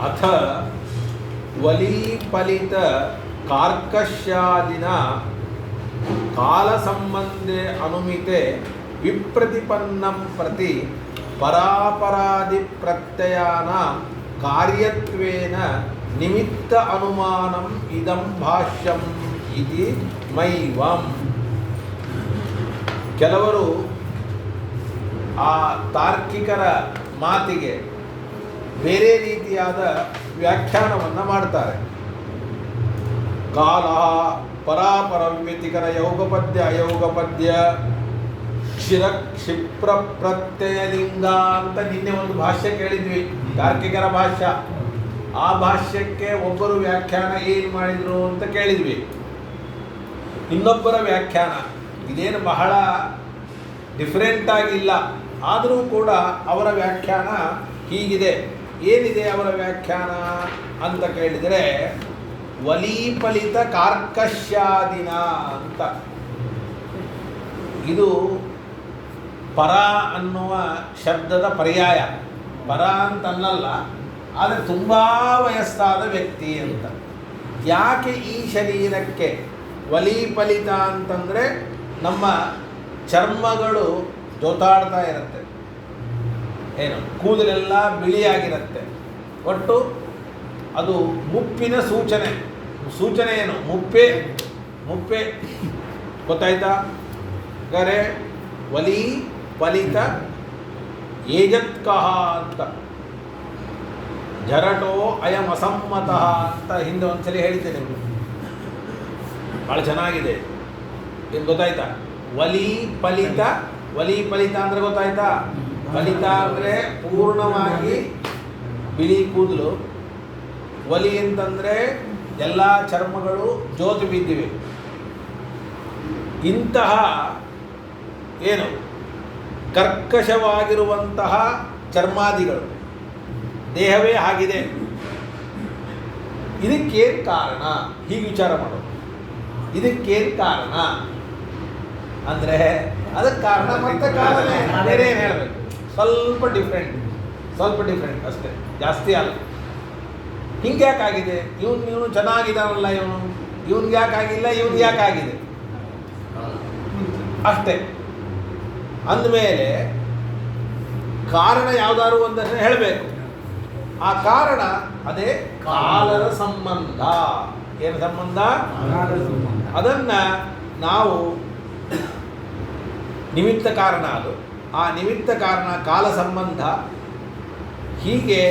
ಅಥ ವಲೀಫಲಿತ ಕಾರ್ಕಶ್ಯಾದಿನ ಕಾಲಸಂಬಂಧೆ ಅನುಮಿತೆ ವಿಪ್ರತಿಪನ್ನಂ ಪ್ರತಿ ಪರಾಪರಾದಿ ಪ್ರತ್ಯಯಾನ ಕಾರ್ಯತ್ವೇನ ನಿಮಿತ್ತ ಅನುಮಾನಂ ಇದಂ ಭಾಷ್ಯಂ ಇತಿ ಮೈವಂ. ಕೆಲವರು ಆ ತಾರ್ಕಿಕರ ಮಾತಿಗೆ ಬೇರೆ ರೀತಿಯಾದ ವ್ಯಾಖ್ಯಾನವನ್ನು ಮಾಡ್ತಾರೆ. ಕಾಲ ಪರಾಪರ ವ್ಯತಿಕರ ಯೋಗಪದ್ಯ ಅಯೋಗಪದ್ಯ ಕ್ಷಿರ ಕ್ಷಿಪ್ರ ಪ್ರತ್ಯಯ ಲಿಂಗ ಅಂತ ನಿನ್ನೆ ಒಂದು ಭಾಷ್ಯ ಕೇಳಿದ್ವಿ, ತಾರ್ಕಿಕರ ಭಾಷ್ಯ. ಆ ಭಾಷ್ಯಕ್ಕೆ ಒಬ್ಬರು ವ್ಯಾಖ್ಯಾನ ಏನು ಮಾಡಿದರು ಅಂತ ಕೇಳಿದ್ವಿ. ಇನ್ನೊಬ್ಬರ ವ್ಯಾಖ್ಯಾನ ಇದೇನು ಬಹಳ ಡಿಫರೆಂಟ್ ಆಗಿಲ್ಲ, ಆದರೂ ಕೂಡ ಅವರ ವ್ಯಾಖ್ಯಾನ ಹೀಗಿದೆ. ಏನಿದೆ ಅವರ ವ್ಯಾಖ್ಯಾನ ಅಂತ ಕೇಳಿದರೆ, ವಲೀಫಲಿತ ಕಾರ್ಕಶ್ಯಾದಿನ ಅಂತ. ಇದು ಪರ ಅನ್ನುವ ಶಬ್ದದ ಪರ್ಯಾಯ. ಪರ ಅಂತನ್ನಲ್ಲ, ಆದರೆ ತುಂಬ ವಯಸ್ಸಾದ ವ್ಯಕ್ತಿ ಅಂತ. ಯಾಕೆ ಈ ಶರೀರಕ್ಕೆ ವಲೀಫಲಿತ ಅಂತಂದರೆ, ನಮ್ಮ ಚರ್ಮಗಳು ಜೋತಾಡ್ತಾ ಇರುತ್ತೆ, ಏನು ಕೂದಲೆಲ್ಲ ಬಿಳಿಯಾಗಿರುತ್ತೆ. ಒಟ್ಟು ಅದು ಮುಪ್ಪಿನ ಸೂಚನೆ. ಸೂಚನೆ ಏನು? ಮುಪ್ಪೆ ಗೊತ್ತಾಯ್ತಾ? ಹಾಗಾದರೆ ವಲಿ ಫಲಿತ ಏಜತ್ಕಃ ಅಂತ, ಜರಟೋ ಅಯಂ ಅಸಮ್ಮತಃ ಅಂತ ಹಿಂದೆ ಒಂದ್ಸಲಿ ಹೇಳಿದ್ದೆ ನಿಮಗೆ, ಭಾಳ ಚೆನ್ನಾಗಿದೆ. ಏನು ಗೊತ್ತಾಯ್ತಾ? ವಲಿ ಫಲಿತ ಅಂದರೆ ಗೊತ್ತಾಯ್ತಾ? ಫಲಿತ ಅಂದರೆ ಪೂರ್ಣವಾಗಿ ಬಿಳಿ ಕೂದಲು, ವಲಿ ಅಂತಂದರೆ ಎಲ್ಲ ಚರ್ಮಗಳು ಜೋತು ಬಿದ್ದಿವೆ. ಇಂತಹ ಏನು ಕರ್ಕಶವಾಗಿರುವಂತಹ ಚರ್ಮಾದಿಗಳು, ದೇಹವೇ ಆಗಿದೆ. ಇದಕ್ಕೇನು ಕಾರಣ? ಹೀಗೆ ವಿಚಾರ ಮಾಡೋದು. ಇದಕ್ಕೇನು ಕಾರಣ ಅಂದರೆ, ಅದಕ್ಕೆ ಕಾರಣ ಮತ್ತೆ ಕಾರಣ ಬೇರೆ ಏನು ಹೇಳಬೇಕು, ಸ್ವಲ್ಪ ಡಿಫ್ರೆಂಟ್ ಅಷ್ಟೇ, ಜಾಸ್ತಿ ಅಲ್ಲ. ಹಿಂಗೆ ಯಾಕಾಗಿದೆ? ಇವನು ಚೆನ್ನಾಗಿದ್ದಾನಲ್ಲ, ಇವನ್ಗೆ ಯಾಕಾಗಿಲ್ಲ, ಇವನ್ಗೆ ಯಾಕಾಗಿದೆ ಅಷ್ಟೇ. ಅಂದಮೇಲೆ ಕಾರಣ ಯಾವುದಾದ್ರು ಒಂದನ್ನು ಹೇಳಬೇಕು. ಆ ಕಾರಣ ಅದೇ ಕಾಲದ ಸಂಬಂಧ. ಏನು ಸಂಬಂಧ? ಅದನ್ನು ನಾವು ನಿಮಿತ್ತ ಕಾರಣ, ಅದು ಆ ನಿಮಿತ್ತ ಕಾರಣ ಕಾಲ ಸಂಬಂಧ. ಹೀಗೆ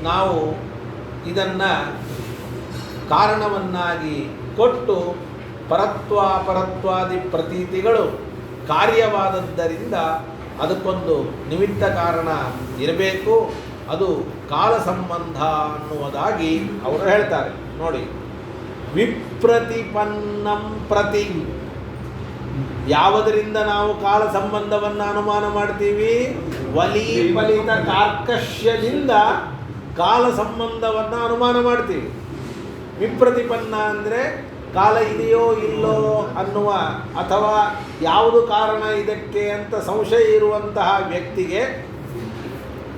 ನಾವು ಇದನ್ನು ಕಾರಣವನ್ನಾಗಿ ಕೊಟ್ಟು ಪರತ್ವಾದಿ ಪ್ರತೀತಿಗಳು ಕಾರ್ಯವಾದದ್ದರಿಂದ ಅದಕ್ಕೊಂದು ನಿಮಿತ್ತ ಕಾರಣ ಇರಬೇಕು, ಅದು ಕಾಲ ಸಂಬಂಧ ಅನ್ನುವುದಾಗಿ ಅವರು ಹೇಳ್ತಾರೆ. ನೋಡಿ, ವಿಪ್ರತಿಪನ್ನಂ ಪ್ರತಿ, ಯಾವುದರಿಂದ ನಾವು ಕಾಲ ಸಂಬಂಧವನ್ನು ಅನುಮಾನ ಮಾಡ್ತೀವಿ? ವಲೀಫಲಿತ ಕಾರ್ಕಶ್ಯದಿಂದ ಕಾಲ ಸಂಬಂಧವನ್ನು ಅನುಮಾನ ಮಾಡ್ತೀವಿ. ವಿಪ್ರತಿಪನ್ನ ಅಂದರೆ ಕಾಲ ಇದೆಯೋ ಇಲ್ಲೋ ಅನ್ನುವ, ಅಥವಾ ಯಾವುದು ಕಾರಣ ಇದಕ್ಕೆ ಅಂತ ಸಂಶಯ ಇರುವಂತಹ ವ್ಯಕ್ತಿಗೆ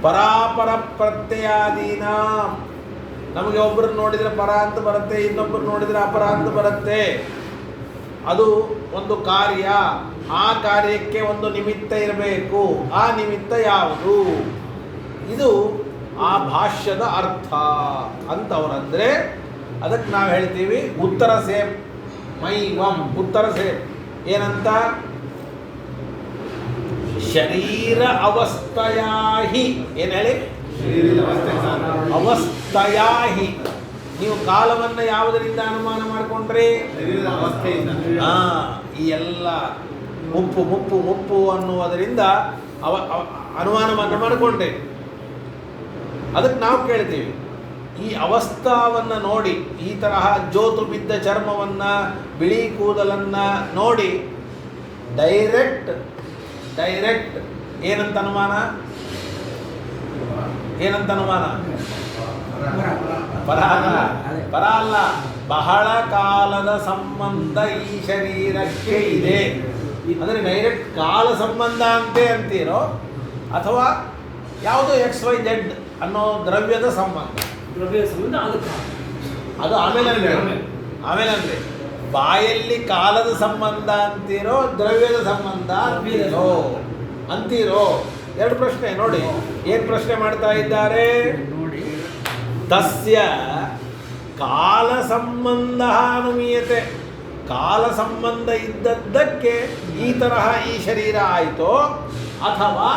ಪರಾಪರ ಪ್ರತ್ಯಯಾದೀನ. ನಮಗೆ ಒಬ್ಬರನ್ನು ನೋಡಿದರೆ ಪರ ಅಂತ ಬರುತ್ತೆ, ಇನ್ನೊಬ್ಬರು ನೋಡಿದರೆ ಅಪರ ಅಂತ ಬರುತ್ತೆ. ಅದು ಒಂದು ಕಾರ್ಯ, ಆ ಕಾರ್ಯಕ್ಕೆ ಒಂದು ನಿಮಿತ್ತ ಇರಬೇಕು. ಆ ನಿಮಿತ್ತ ಯಾವುದು? ಇದು ಆ ಭಾಷ್ಯದ ಅರ್ಥ ಅಂತವರಂದರೆ, ಅದಕ್ಕೆ ನಾವು ಹೇಳ್ತೀವಿ ಉತ್ತರ ಸೇಮ್ ಮೈವಂ. ಉತ್ತರ ಸೇಮ್ ಏನಂತ? ಶರೀರ ಅವಸ್ಥಯಾಹಿ. ಏನು ಹೇಳಿ? ಅವಸ್ಥಯಾಹಿ. ನೀವು ಕಾಲವನ್ನು ಯಾವುದರಿಂದ ಅನುಮಾನ ಮಾಡಿಕೊಂಡ್ರಿ? ಈ ಎಲ್ಲ ಮುಪ್ಪು ಅನ್ನುವುದರಿಂದ ಅನುಮಾನವನ್ನು ಮಾಡಿಕೊಂಡ್ರಿ. ಅದಕ್ಕೆ ನಾವು ಕೇಳ್ತೀವಿ, ಈ ಅವಸ್ಥಾವನ್ನು ನೋಡಿ, ಈ ತರಹ ಜೋತು ಬಿದ್ದ ಚರ್ಮವನ್ನು, ಬಿಳಿ ಕೂದಲನ್ನು ನೋಡಿ ಡೈರೆಕ್ಟ್ ಏನಂತ ಅನುಮಾನ? ಪರ ಅಲ್ಲ, ಬಹಳ ಕಾಲದ ಸಂಬಂಧ ಈ ಶರೀರಕ್ಕೆ ಇದೆ ಅಂದರೆ ಡೈರೆಕ್ಟ್ ಕಾಲ ಸಂಬಂಧ ಅಂತೀರೋ, ಅಥವಾ ಯಾವುದೋ XYZ ಅನ್ನೋ ದ್ರವ್ಯದ ಸಂಬಂಧ. ಅದು ಆಮೇಲೆ ಅಂದ್ರೆ ಬಾಯಲ್ಲಿ ಕಾಲದ ಸಂಬಂಧ ಅಂತೀರೋ ದ್ರವ್ಯದ ಸಂಬಂಧ ಅಂತೀರೋ ಎರಡು ಪ್ರಶ್ನೆ ನೋಡಿ. ಏನು ಪ್ರಶ್ನೆ ಮಾಡ್ತಾ ಇದ್ದಾರೆ? ತಸ್ಯ ಕಾಲ ಸಂಬಂಧ ಅನುಮೀಯತೆ, ಕಾಲ ಸಂಬಂಧ ಇದ್ದದ್ದಕ್ಕೆ ಈ ತರಹ ಈ ಶರೀರ ಆಯಿತೋ ಅಥವಾ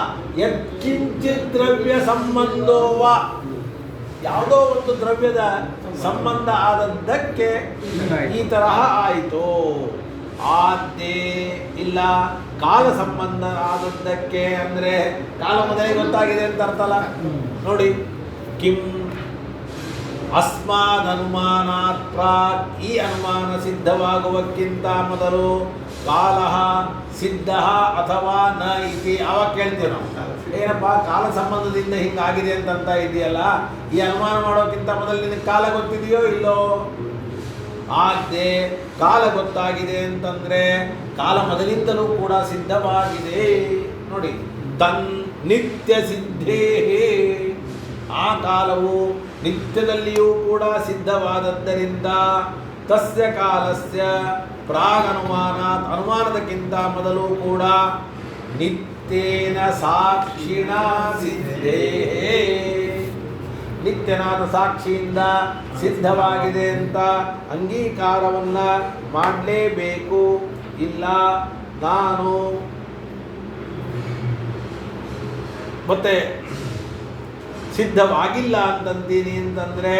ಯತ್ಕಿಂಚಿತ್ ದ್ರವ್ಯ ಸಂಬಂಧೋವ, ಯಾವುದೋ ಒಂದು ದ್ರವ್ಯದ ಸಂಬಂಧ ಆದದ್ದಕ್ಕೆ ಈ ತರಹ ಆಯಿತು. ಆದ್ದೇ ಇಲ್ಲ ಕಾಲ ಸಂಬಂಧ ಆದದ್ದಕ್ಕೆ ಅಂದರೆ ಕಾಲ ಮೊದಲೇ ಗೊತ್ತಾಗಿದೆ ಅಂತ ಅರ್ಥಲ್ಲ. ನೋಡಿ, ಕಿಂ ಅಸ್ಮಾದ್ ಅನುಮಾನಾತ್ ಪ್ರಾಕ್, ಈ ಅನುಮಾನ ಸಿದ್ಧವಾಗುವಕ್ಕಿಂತ ಮೊದಲು ಕಾಲ ಸಿದ್ಧ ಅಥವಾ ನ ಇತಿ. ಆವಾಗ ಕೇಳ್ತೀವಿ ನಾವು, ಏನಪ್ಪ ಕಾಲ ಸಂಬಂಧದಿಂದ ಹಿಂಗಾಗಿದೆ ಅಂತ ಇದೆಯಲ್ಲ, ಈ ಅನುಮಾನ ಮಾಡೋಕ್ಕಿಂತ ಮೊದಲು ನಿನಗೆ ಕಾಲ ಗೊತ್ತಿದೆಯೋ ಇಲ್ಲೋ? ಆದ್ದೇ ಕಾಲ ಗೊತ್ತಾಗಿದೆ ಅಂತಂದ್ರೆ ಕಾಲ ಮೊದಲಿಂದಲೂ ಕೂಡ ಸಿದ್ಧವಾಗಿದೆ. ನೋಡಿ, ತನ್ ನಿತ್ಯ ಸಿದ್ಧೇ, ಆ ಕಾಲವು ನಿತ್ಯದಲ್ಲಿಯೂ ಕೂಡ ಸಿದ್ಧವಾದದ್ದರಿಂದ ತಸ್ಯ ಕಾಲಸ್ಯ ಪ್ರಾಗನುಮಾನಾತ್, ಅನುಮಾನದಕ್ಕಿಂತ ಮೊದಲು ಕೂಡ ನಿತ್ಯೇನ ಸಾಕ್ಷಿಣ ಸಿದ್ಧೇ, ನಿತ್ಯನಾದ ಸಾಕ್ಷಿಯಿಂದ ಸಿದ್ಧವಾಗಿದೆ ಅಂತ ಅಂಗೀಕಾರವನ್ನು ಮಾಡಲೇಬೇಕು. ಇಲ್ಲ ನಾನು ಮತ್ತೆ ಸಿದ್ಧವಾಗಿಲ್ಲ ಅಂತಂತೀನಿ ಅಂತಂದರೆ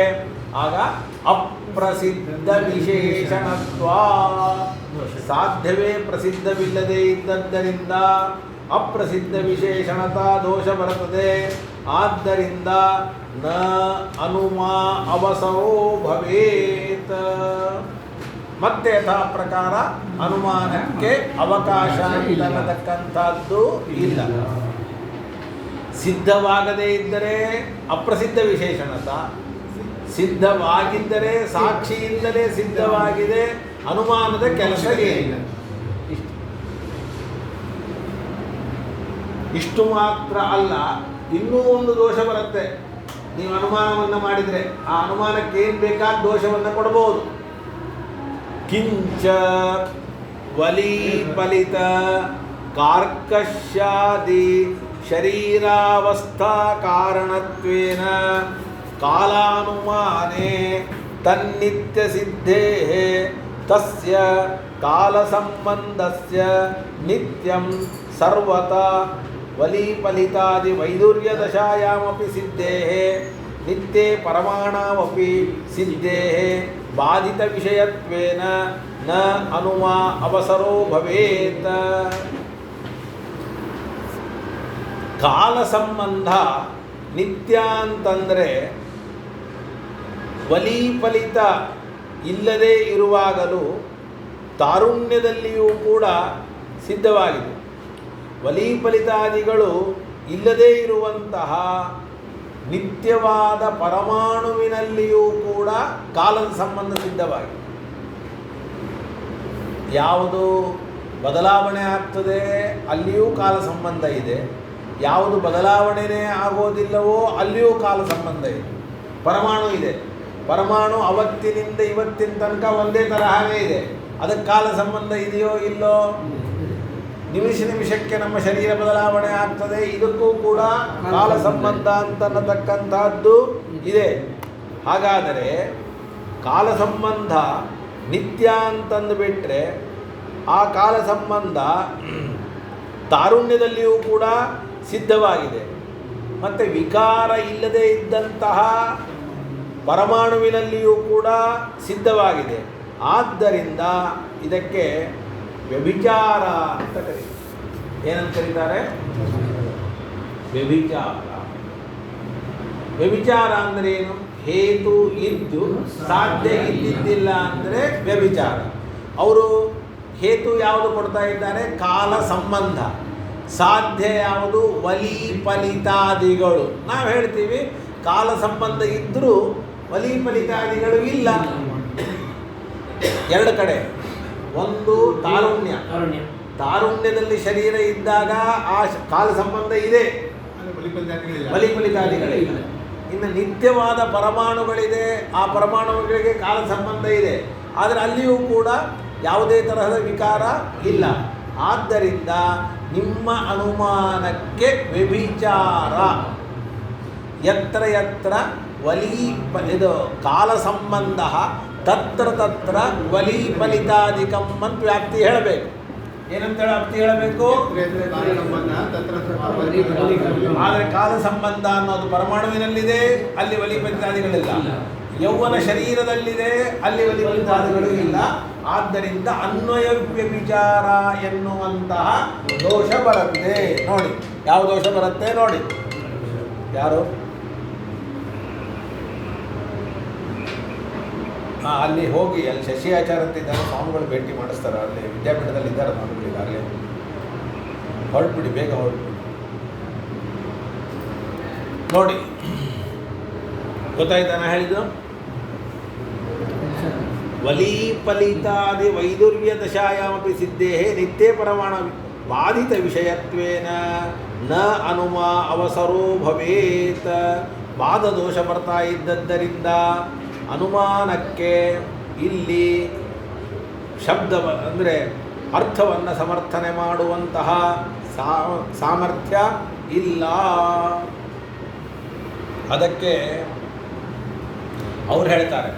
ಆಗ ಅಪ್ರಸಿದ್ಧ ವಿಶೇಷಣತ್ವ, ಸಾಧ್ಯವೇ ಪ್ರಸಿದ್ಧವಿಲ್ಲದೆ ಇದ್ದದ್ದರಿಂದ ಅಪ್ರಸಿದ್ಧ ವಿಶೇಷಣತಾ ದೋಷ ಬರುತ್ತದೆ. ಆದ್ದರಿಂದ ನ ಅನುಮಾ ಅವಸರೋ ಭವೇತ್, ಮತ್ತೆ ಯಥಾ ಪ್ರಕಾರ ಅನುಮಾನಕ್ಕೆ ಅವಕಾಶ ಇಲ್ಲತಕ್ಕಂಥದ್ದು ಇಲ್ಲ. ಸಿದ್ಧವಾಗದೇ ಇದ್ದರೆ ಅಪ್ರಸಿದ್ಧ ವಿಶೇಷಣತ, ಸಿದ್ಧವಾಗಿದ್ದರೆ ಸಾಕ್ಷಿಯಿಂದಲೇ ಸಿದ್ಧವಾಗಿದೆ, ಅನುಮಾನದ ಕೆಲಸ ಏನಿಲ್ಲ. ಇಷ್ಟು ಮಾತ್ರ ಅಲ್ಲ, ಇನ್ನೂ ಒಂದು ದೋಷ ಬರುತ್ತೆ. ನೀವು ಅನುಮಾನವನ್ನು ಮಾಡಿದರೆ ಆ ಅನುಮಾನಕ್ಕೆ ಏನು ಬೇಕಾದ ದೋಷವನ್ನು ಕೊಡಬಹುದು. ಕಿಂಚ ವಲೀಫಲಿತ ಕಾರ್ಕಶ್ಯಾದಿ ಶರೀರಾವಸ್ಥಾ ಕಾರಣತ್ವೇನ ಕಾಲಾನುಮಾನೇ ತನ್ನಿತ್ಯ ಸಿದ್ಧೇ ತಸ್ಯ ಕಾಲ ಸಂಬಂಧಸ್ಯ ನಿತ್ಯಂ ಸರ್ವತಾ ವಲೀಫಲಿತಾದಿ ವೈದುರ್ಯ ದಶಾಯಾಮಪಿ ಸಿದ್ಧೇಃ ನಿತ್ಯೇ ಪರಮಾಣಾವಪಿ ಸಿದ್ಧೇಃ ಬಾಧಿತ ವಿಷಯತ್ವೇನ ನ ಅನುಮಾ ಅವಸರೋ ಭವೇತ್. ಕಾಲ ಸಂಬಂಧ ನಿತ್ಯ ಅಂತಂದರೆ ವಲೀಫಲಿತ ಇಲ್ಲದೇ ಇರುವಾಗಲೂ ತಾರುಣ್ಯದಲ್ಲಿಯೂ ಕೂಡ ಸಿದ್ಧವಾಗಿದೆ. ವಲೀಫಲಿತಾದಿಗಳು ಇಲ್ಲದೇ ಇರುವಂತಹ ನಿತ್ಯವಾದ ಪರಮಾಣುವಿನಲ್ಲಿಯೂ ಕೂಡ ಕಾಲದ ಸಂಬಂಧ ಸಿದ್ಧವಾಗಿದೆ. ಯಾವುದು ಬದಲಾವಣೆ ಆಗ್ತದೆ ಅಲ್ಲಿಯೂ ಕಾಲ ಸಂಬಂಧ ಇದೆ, ಯಾವುದು ಬದಲಾವಣೆಯೇ ಆಗೋದಿಲ್ಲವೋ ಅಲ್ಲಿಯೂ ಕಾಲ ಸಂಬಂಧ ಇದೆ. ಪರಮಾಣು ಇದೆ, ಪರಮಾಣು ಅವತ್ತಿನಿಂದ ಇವತ್ತಿನ ತನಕ ಒಂದೇ ತರಹವೇ ಇದೆ, ಅದಕ್ಕೆ ಕಾಲ ಸಂಬಂಧ ಇದೆಯೋ ಇಲ್ಲೋ? ನಿಮಿಷಕ್ಕೆ ನಮ್ಮ ಶರೀರ ಬದಲಾವಣೆ ಆಗ್ತದೆ, ಇದಕ್ಕೂ ಕೂಡ ಕಾಲ ಸಂಬಂಧ ಅಂತನ್ನತಕ್ಕಂಥದ್ದು ಇದೆ. ಹಾಗಾದರೆ ಕಾಲ ಸಂಬಂಧ ನಿತ್ಯ ಅಂತಂದು ಬಿಟ್ಟರೆ ಆ ಕಾಲ ಸಂಬಂಧ ತಾರುಣ್ಯದಲ್ಲಿಯೂ ಕೂಡ ಸಿದ್ಧವಾಗಿದೆ, ಮತ್ತು ವಿಕಾರ ಇಲ್ಲದೆ ಇದ್ದಂತಹ ಪರಮಾಣುವಿನಲ್ಲಿಯೂ ಕೂಡ ಸಿದ್ಧವಾಗಿದೆ. ಆದ್ದರಿಂದ ಇದಕ್ಕೆ ವ್ಯಭಿಚಾರ ಅಂತ ಕರೀತಾರೆ. ಏನಂತ ಕರೀತಾರೆ? ವ್ಯಭಿಚಾರ. ವ್ಯಭಿಚಾರ ಅಂದರೆ ಏನು? ಹೇತು ಇದ್ದು ಸಾಧ್ಯ ಇದ್ದಿದ್ದಿಲ್ಲ ಅಂದರೆ ವ್ಯಭಿಚಾರ. ಅವರು ಹೇತು ಯಾವುದು ಕೊಡ್ತಾ ಇದ್ದಾರೆ? ಕಾಲ ಸಂಬಂಧ. ಸಾಧ್ಯ ಯಾವುದು? ವಲೀಫಲಿತಾದಿಗಳು. ನಾವು ಹೇಳ್ತೀವಿ ಕಾಲ ಸಂಬಂಧ ಇದ್ದರೂ ವಲೀಫಲಿತಾದಿಗಳು ಇಲ್ಲ. ಎರಡು ಕಡೆ, ಒಂದು ತಾರುಣ್ಯ, ತಾರುಣ್ಯದಲ್ಲಿ ಶರೀರ ಇದ್ದಾಗ ಆ ಕಾಲ ಸಂಬಂಧ ಇದೆ, ಬಲಿಫಲಿತಾದಿಗಳಿಲ್ಲ. ಇನ್ನು ನಿತ್ಯವಾದ ಪರಮಾಣುಗಳಿದೆ, ಆ ಪರಮಾಣುಗಳಿಗೆ ಕಾಲ ಸಂಬಂಧ ಇದೆ, ಆದರೆ ಅಲ್ಲಿಯೂ ಕೂಡ ಯಾವುದೇ ತರಹದ ವಿಕಾರ ಇಲ್ಲ. ಆದ್ದರಿಂದ ನಿಮ್ಮ ಅನುಮಾನಕ್ಕೆ ವ್ಯಭಿಚಾರ ಯತ್ರ ಯತ್ರ ಇದು ಕಾಲ ಸಂಬಂಧ ತತ್ರ ತತ್ರ ಫಲಿತಾದಿಕಂ ಅಂತ ವ್ಯಾಪ್ತಿ ಹೇಳಬೇಕು. ಏನಂತ ವ್ಯಾಪ್ತಿ ಹೇಳಬೇಕು? ಆದರೆ ಕಾಲ ಸಂಬಂಧ ಅನ್ನೋದು ಪರಮಾಣುವಿನಲ್ಲಿದೆ, ಅಲ್ಲಿ ಫಲಿತಾದಿಗಳಿಲ್ಲ. ಯೌವನ ಶರೀರದಲ್ಲಿದೆ, ಅಲ್ಲಿ ಫಲಿತಾದಿಗಳು ಇಲ್ಲ. ಆದ್ದರಿಂದ ಅನ್ವಯ ವ್ಯಭಿಚಾರ ಎನ್ನುವಂತಹ ದೋಷ ಬರುತ್ತೆ. ನೋಡಿ ಯಾವ ದೋಷ ಬರುತ್ತೆ ನೋಡಿ. ಯಾರು ಅಲ್ಲಿ ಹೋಗಿ ಅಲ್ಲಿ ಶಶಿ ಆಚಾರ ಅಂತ ಇದ್ದಾರೆ, ಸ್ವಾಮಿಗಳು ಭೇಟಿ ಮಾಡಿಸ್ತಾರೆ. ಅಲ್ಲಿ ವಿದ್ಯಾಪೀಠದಲ್ಲಿ ಇದ್ದಾರೆ ಸ್ವಾಮಿಗಳು ಈಗಾಗಲೇ. ಹೊರಟ್ಬಿಡಿ, ಬೇಗ ಹೊರಟ್ಬಿಡಿ. ನೋಡಿ ಗೊತ್ತಾಯ್ತಾ ನಾ ಹೇಳಿದ್ದು? ವಲೀಫಲಿತಾದಿ ವೈದುರ್ಯ ದಶಾಯಾಮಪಿ ಸಿದ್ಧೇ ನಿತ್ಯೇ ಪರಮಾಣ ಬಾಧಿತ ವಿಷಯತ್ವೇನ ನ ಅನುಮಾ ಅವಸರೋ ಭವೇತ್. ವಾದದೋಷ ಬರ್ತಾ ಇದ್ದದ್ದರಿಂದ ಅನುಮಾನಕ್ಕೆ ಇಲ್ಲಿ ಶಬ್ದ ಅಂದರೆ ಅರ್ಥವನ್ನು ಸಮರ್ಥನೆ ಮಾಡುವಂತಹ ಸಾಮರ್ಥ್ಯ ಇಲ್ಲ. ಅದಕ್ಕೆ ಅವ್ರು ಹೇಳ್ತಾರೆ,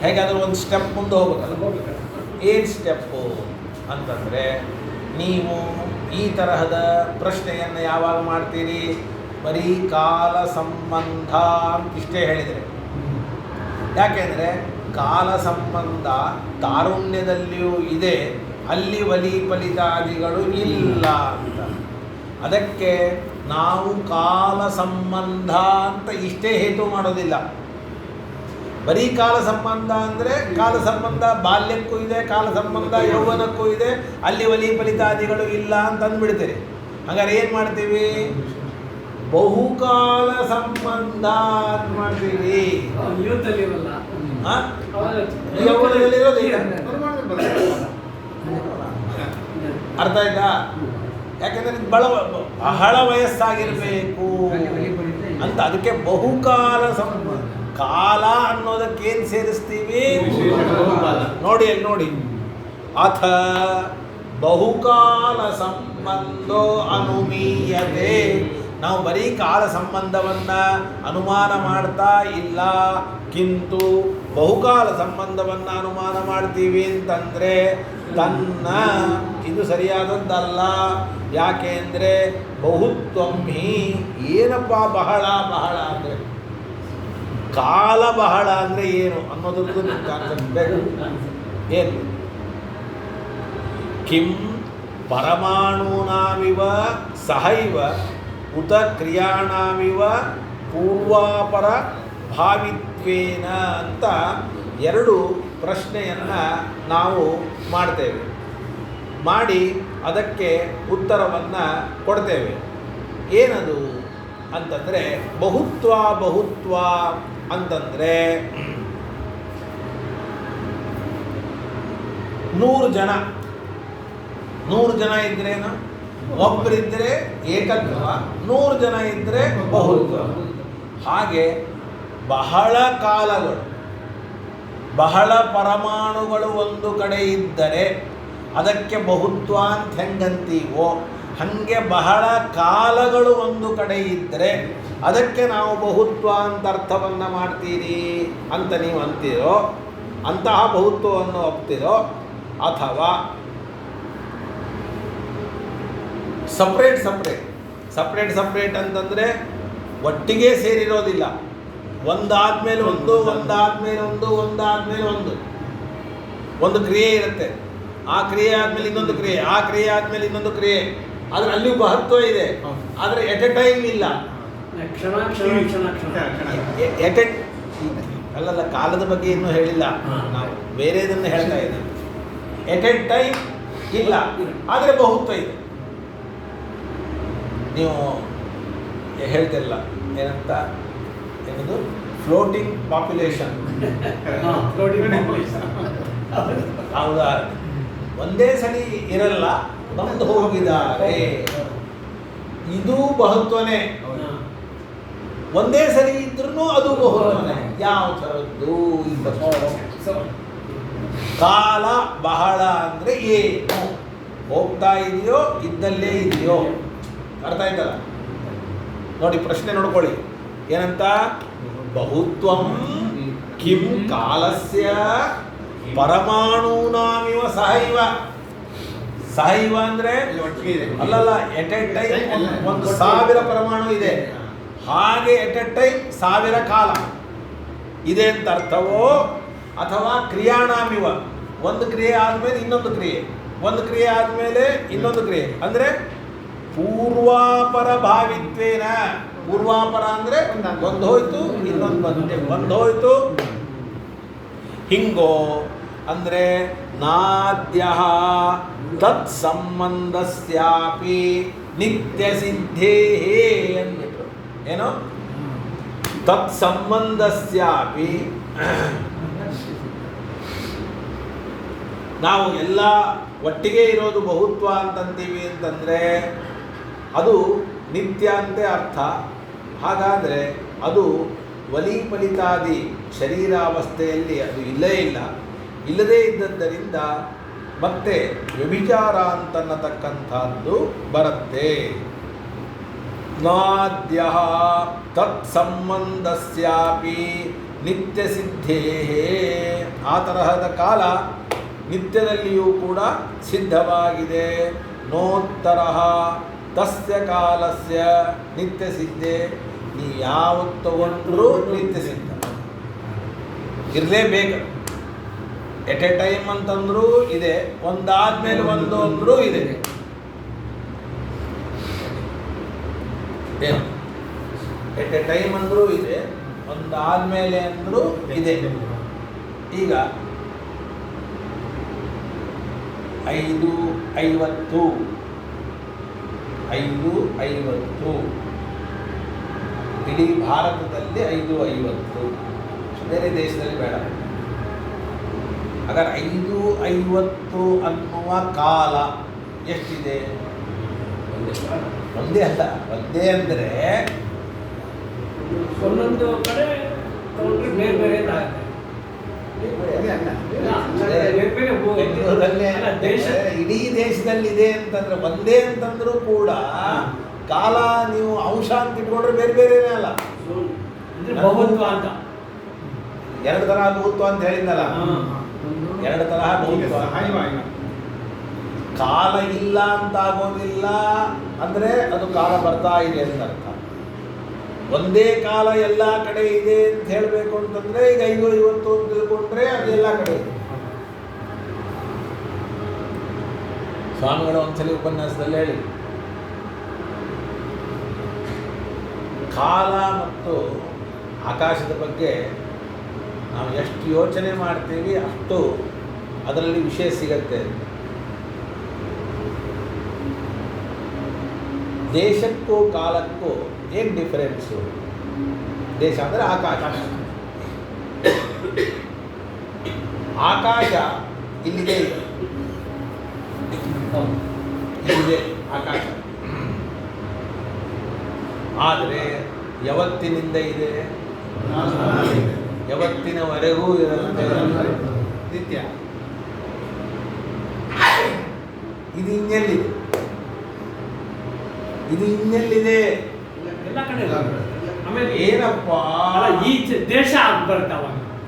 ಹೇಗಾದರೂ ಒಂದು ಸ್ಟೆಪ್ ಮುಂದೆ ಹೋಗ್ಬೇಕಲ್ಲ. ಏನು ಸ್ಟೆಪ್ಪು ಅಂತಂದರೆ, ನೀವು ಈ ತರಹದ ಪ್ರಶ್ನೆಯನ್ನು ಯಾವಾಗ ಮಾಡ್ತೀರಿ? ಬರೀ ಕಾಲ ಸಂಬಂಧ ಅಂತ ಇಷ್ಟೇ ಹೇಳಿದರೆ. ಯಾಕೆಂದರೆ ಕಾಲ ಸಂಬಂಧ ತಾರುಣ್ಯದಲ್ಲಿಯೂ ಇದೆ, ಅಲ್ಲಿ ಫಲಿತಾದಿಗಳು ಇಲ್ಲ ಅಂತ. ಅದಕ್ಕೆ ನಾವು ಕಾಲ ಸಂಬಂಧ ಅಂತ ಇಷ್ಟೇ ಹೇತು ಮಾಡೋದಿಲ್ಲ. ಬರೀ ಕಾಲ ಸಂಬಂಧ ಅಂದರೆ ಕಾಲ ಸಂಬಂಧ ಬಾಲ್ಯಕ್ಕೂ ಇದೆ, ಕಾಲ ಸಂಬಂಧ ಯೌವನಕ್ಕೂ ಇದೆ, ಅಲ್ಲಿ ಫಲಿತಾದಿಗಳು ಇಲ್ಲ ಅಂತ ಅಂದ್ಬಿಡ್ತೀರಿ. ಹಾಗಾದ್ರೆ ಏನು ಮಾಡ್ತೀವಿ? ಬಹುಕಾಲ ಸಂಬಂಧ ಅಂತ ಮಾಡ್ತೀವಿ. ಯೌವನದಲ್ಲಿರೋದು ಅರ್ಥ ಆಯ್ತಾ? ಯಾಕೆಂದ್ರೆ ಬಹಳ ವಯಸ್ಸಾಗಿರಬೇಕು ಅಂತ. ಅದಕ್ಕೆ ಬಹುಕಾಲ ಸಂಬಂಧ. ಕಾಲ ಅನ್ನೋದಕ್ಕೇನು ಸೇರಿಸ್ತೀವಿ ನೋಡಿ, ಅಲ್ಲಿ ನೋಡಿ. ಅಥ ಬಹುಕಾಲ ಸಂಬಂಧೋ ಅನುಮೀಯತೆ. ನಾವು ಬರೀ ಕಾಲ ಸಂಬಂಧವನ್ನು ಅನುಮಾನ ಮಾಡ್ತಾ ಇಲ್ಲ, ಕಿಂತು ಬಹುಕಾಲ ಸಂಬಂಧವನ್ನು ಅನುಮಾನ ಮಾಡ್ತೀವಿ ಅಂತಂದರೆ ತನ್ನ ಇದು ಸರಿಯಾದದ್ದಲ್ಲ. ಯಾಕೆ ಅಂದರೆ ಬಹುತ್ವಮ್ಮಿ ಏನಪ್ಪ ಬಹಳ ಬಹಳ ಅಂದರೆ ಕಾಲ ಬಹಳ ಅಂದರೆ ಏನು ಅನ್ನೋದ್ರದ್ದು ಕಾನ್ಸೆಪ್ಟ್ ಬೇಕು. ಏನು? ಕಿಂ ಪರಮಾಣೂನಾಮಿವ ಸಹೈವ ಉತ ಕ್ರಿಯಾಣಾಮಿವ ಪೂರ್ವಾಪರ ಭಾವಿತ್ವೇನ ಅಂತ ಎರಡು ಪ್ರಶ್ನೆಯನ್ನು ನಾವು ಮಾಡ್ತೇವೆ. ಮಾಡಿ ಅದಕ್ಕೆ ಉತ್ತರವನ್ನು ಕೊಡ್ತೇವೆ. ಏನದು ಅಂತಂದರೆ ಬಹುತ್ವ ಅಂತಂದರೆ 100 ಜನ ಇದ್ರೇನು? ಒಬ್ಬರಿದ್ದರೆ ಏಕತ್ವ, 100 ಜನ ಇದ್ದರೆ ಬಹುತ್ವ. ಹಾಗೆ ಬಹಳ ಕಾಲಗಳು, ಬಹಳ ಪರಮಾಣುಗಳು ಒಂದು ಕಡೆ ಇದ್ದರೆ ಅದಕ್ಕೆ ಬಹುತ್ವ ಅಂತ ಹೆಂಗಂತೀವೋ, ಹಾಗೆ ಬಹಳ ಕಾಲಗಳು ಒಂದು ಕಡೆ ಇದ್ದರೆ ಅದಕ್ಕೆ ನಾವು ಬಹುತ್ವ ಅಂತ ಅರ್ಥವನ್ನು ಮಾಡ್ತೀರಿ ಅಂತ ನೀವು ಅಂತೀರೋ, ಅಂತಹ ಬಹುತ್ವವನ್ನು ಒಪ್ತೀರೋ, ಅಥವಾ ಸಪ್ರೇಟ್ ಅಂತಂದರೆ ಒಟ್ಟಿಗೆ ಸೇರಿರೋದಿಲ್ಲ. ಒಂದಾದ್ಮೇಲೆ ಒಂದು ಕ್ರಿಯೆ ಇರುತ್ತೆ. ಆ ಕ್ರಿಯೆ ಆದಮೇಲೆ ಇನ್ನೊಂದು ಕ್ರಿಯೆ, ಆ ಕ್ರಿಯೆ ಆದಮೇಲೆ ಇನ್ನೊಂದು ಕ್ರಿಯೆ. ಆದರೆ ಅಲ್ಲಿಯೂ ಮಹತ್ವ ಇದೆ, ಆದರೆ ಎಟ್ ಎ ಟೈಮ್ ಇಲ್ಲ. ಅಲ್ಲಲ್ಲ, ಕಾಲದ ಬಗ್ಗೆ ಇನ್ನೂ ಹೇಳಿಲ್ಲ, ನಾವು ಬೇರೆದನ್ನು ಹೇಳ್ತಾ ಇದ್ದೀವಿ. ಎಟ್ ಎ ಟೈಮ್ ಇಲ್ಲ, ಆದರೆ ಬಹುತ್ವ ಇದೆ. ನೀವು ಹೇಳ್ತಿರಲ್ಲ ಏನಂತ, ಏನದು ಫ್ಲೋಟಿಂಗ್ ಪಾಪ್ಯುಲೇಷನ್. ಹೌದಾ? ಒಂದೇ ಸಲ ಇರಲ್ಲ, ಬಂದು ಹೋಗಿದ್ದಾರೆ. ಇದು ಬಹುತ್ವನೇ. ಒಂದೇ ಸರಿ ಇದ್ರೂ ಅದು ಬಹುತ್ವನೇ. ಯಾವ ಥರದ್ದು ಕಾಲ ಬಹಳ ಅಂದರೆ ಏನು? ಹೋಗ್ತಾ ಇದೆಯೋ ಇದ್ದಲ್ಲೇ ಇದೆಯೋ? ಅರ್ಥ ಆಯ್ತಲ್ಲ? ನೋಡಿ ಪ್ರಶ್ನೆ ನೋಡ್ಕೊಳ್ಳಿ ಏನಂತ. ಬಹುತ್ವಂ ಕಿಂ ಕಾಲಸ್ಯ ಪರಮಾಣೂನಾಮಿವ ಸಹೈವ. ಸಹೈವ ಅಂದ್ರೆ ಅಲ್ಲಲ್ಲ, ಎಟ್ ಎ ಟೈಮ್ 1000 ಪರಮಾಣು ಇದೆ, ಹಾಗೆ ಎಟ್ ಎ ಟೈಮ್ 1000 ಕಾಲ ಇದೆ ಅಂತ ಅರ್ಥವೋ, ಅಥವಾ ಕ್ರಿಯಾಣಾಮಿವ, ಒಂದು ಕ್ರಿಯೆ ಆದಮೇಲೆ ಇನ್ನೊಂದು ಕ್ರಿಯೆ, ಒಂದು ಕ್ರಿಯೆ ಆದಮೇಲೆ ಇನ್ನೊಂದು ಕ್ರಿಯೆ, ಅಂದರೆ ಪೂರ್ವಾಪರ ಭಾವಿತ್ವೇನ. ಪೂರ್ವಾಪರ ಅಂದರೆ ಒಂದು ಹೋಯ್ತು ಇನ್ನೊಂದು ಬಂತೆ, ಒಂದು ಹೋಯ್ತು ಹಿಂಗೋ ಅಂದರೆ ನಾದ್ಯ ತತ್ ಸಂಬಂಧಸ್ಯಾಪಿ ನಿತ್ಯ ಸಿದ್ಧೇ ಅಂದ್ಬಿಟ್ರು. ಏನು? ತತ್ ಸಂಬಂಧಸ್ಯಾಪಿ, ನಾವು ಎಲ್ಲ ಒಟ್ಟಿಗೆ ಇರೋದು ಬಹುತ್ವ ಅಂತಂತೀವಿ ಅಂತಂದರೆ ಅದು ನಿತ್ಯ ಅಂತೆ ಅರ್ಥ. ಹಾಗಾದರೆ ಅದು ವಲಿಫಲಿತಾದಿ ಶರೀರಾವಸ್ಥೆಯಲ್ಲಿ ಅದು ಇಲ್ಲೇ ಇಲ್ಲ. ಇಲ್ಲದೇ ಇದ್ದದ್ದರಿಂದ ಮತ್ತೆ ವ್ಯಭಿಚಾರ ಅಂತನ್ನತಕ್ಕಂಥದ್ದು ಬರುತ್ತೆ. ನಾದ್ಯ ತತ್ ಸಂಬಂಧಸ್ಯಾಪಿ ನಿತ್ಯ ಸಿದ್ಧೇ. ಆ ತರಹದ ಕಾಲ ನಿತ್ಯದಲ್ಲಿಯೂ ಕೂಡ ಸಿದ್ಧವಾಗಿದೆ. ನೋತ್ತರ ತಸ್ಯ ಕಾಲಸ್ಯ ನಿತ್ಯ ಸಿದ್ಧೆ. ನೀವು ಯಾವತ್ತು ತಗೊಂಡ್ರೂ ನಿತ್ಯ ಸಿದ್ಧ ಇರಲೇಬೇಕು. ಎಟ್ ಎ ಟೈಮ್ ಅಂತಂದ್ರೂ ಇದೆ, ಒಂದಾದ್ಮೇಲೆ ಒಂದು ಅಂದ್ರೂ ಇದೆ. ಏನು ಎಟ್ ಎ ಟೈಮ್ ಅಂದ್ರೂ ಇದೆ, ಒಂದಾದ್ಮೇಲೆ ಅಂದ್ರೂ ಇದೆ. ಈಗ 5:50 ಇಡೀ ಭಾರತದಲ್ಲಿ 5:50, ಬೇರೆ ದೇಶದಲ್ಲಿ ಬೇಡ. ಹಾಗಾದ್ರೆ 5:50 ಅನ್ನುವ ಕಾಲ ಎಷ್ಟಿದೆ? ಒಂದೇ ಅಲ್ಲ, ಒಂದೇ ಅಂದರೆ ಒಂದೊಂದು ಕಡೆ ಬೇರೆ ಬೇರೆ ಇಡೀ ದೇಶದಲ್ಲಿ ಇದೆ ಅಂತಂದ್ರೆ ಒಂದೇ ಅಂತಂದ್ರೂ ಕೂಡ ಕಾಲ ನೀವು ಅಂಶ ಅಂತ ಇಟ್ಕೊಂಡ್ರೆ ಬೇರೆ ಬೇರೆನೇ ಅಲ್ಲ. ಬಹುತ್ವ ಅಂತ 2 ತರಹ ಬಹುತ್ವ ಅಂತ ಹೇಳಿದ್ನಲ್ಲ, 2 ತರಹ ಬಹುತ್ವ. ಕಾಲ ಇಲ್ಲ ಅಂತ ಆಗೋದಿಲ್ಲ ಅಂದ್ರೆ ಅದು ಕಾಲ ಬರ್ತಾ ಇದೆ ಅಂತ ಅರ್ಥ. ಒಂದೇ ಕಾಲ ಎಲ್ಲ ಕಡೆ ಇದೆ ಅಂತ ಹೇಳಬೇಕು ಅಂತಂದ್ರೆ ಈಗ 5:50 ಅಂತ ತಿಳ್ಕೊಂಡ್ರೆ ಅದು ಎಲ್ಲ ಕಡೆ ಇದೆ. ಸ್ವಾಮಿಗಳು ಒಂದ್ಸಲಿ ಉಪನ್ಯಾಸದಲ್ಲಿ ಹೇಳಿ, ಕಾಲ ಮತ್ತು ಆಕಾಶದ ಬಗ್ಗೆ ನಾವು ಎಷ್ಟು ಯೋಚನೆ ಮಾಡ್ತೀವಿ ಅಷ್ಟು ಅದರಲ್ಲಿ ವಿಷಯ ಸಿಗತ್ತೆ. ದೇಶಕ್ಕೂ ಕಾಲಕ್ಕೂ ಏನು ಡಿಫರೆನ್ಸು? ದೇಶ ಅಂದರೆ ಆಕಾಶ. ಆಕಾಶ ಇಲ್ಲಿದೆ, ಇಲ್ಲಿದೆ ಆಕಾಶ. ಆದರೆ ಯಾವತ್ತಿನಿಂದ ಇದೆ? ಯಾವತ್ತಿನವರೆಗೂ ಇರುತ್ತೆ ನಿತ್ಯ. ಇದು ಇನ್ನೆಲ್ಲಿದೆ? ಇದು ಇನ್ನೆಲ್ಲಿದೆ? ಎಲ್ಲ ಕಡೆ ಆಮೇಲೆ ಏನಪ್ಪ ಈ ದೇಶ ಬರ್ತಾವ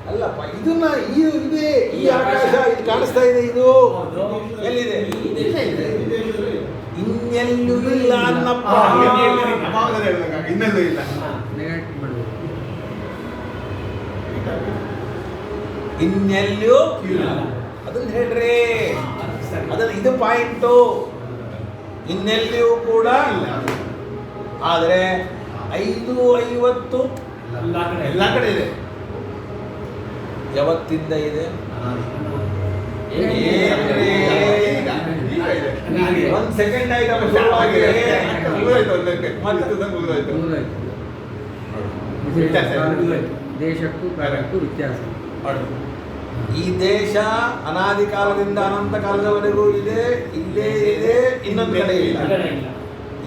ಅಲ್ಲಪ್ಪ, ಇದನ್ನ ಇದೆ, ಈ ಆಕಾಶ ಇದು ಕಾಣಿಸ್ತಾ ಇದೆ, ಇದು ಎಲ್ಲಿದೆ? ಇನ್ನೆಲ್ಲೂ ಇಲ್ಲ ಅನ್ನಪ್ಪ. ಇನ್ನೆಲ್ಲೂ ಇಲ್ಲ. ಇನ್ನೆಲ್ಲೂ ಅದನ್ನ ಹೇಳ್ರಿ, ಅದನ್ನ ಇದು ಪಾಯಿಂಟು. ಇನ್ನೆಲ್ಲಿಯೂ ಕೂಡ ಇಲ್ಲ. ಆದರೆ 5:50 ಎಲ್ಲ ಕಡೆ ಇದೆ. ಯಾವತ್ತಿಂದ ಇದೆ? ಒಂದು ಸೆಕೆಂಡ್ ಆಯ್ತು ದೇಶಕ್ಕೂ ಕಾಲಕ್ಕೂ ವ್ಯತ್ಯಾಸ. ಈ ದೇಶ ಅನಾದಿ ಕಾಲದಿಂದ ಅನಂತ ಕಾಲದವರೆಗೂ ಇದೆ, ಇಲ್ಲೇ ಇದೆ, ಇನ್ನೊಂದು ಕಡೆ ಇಲ್ಲ.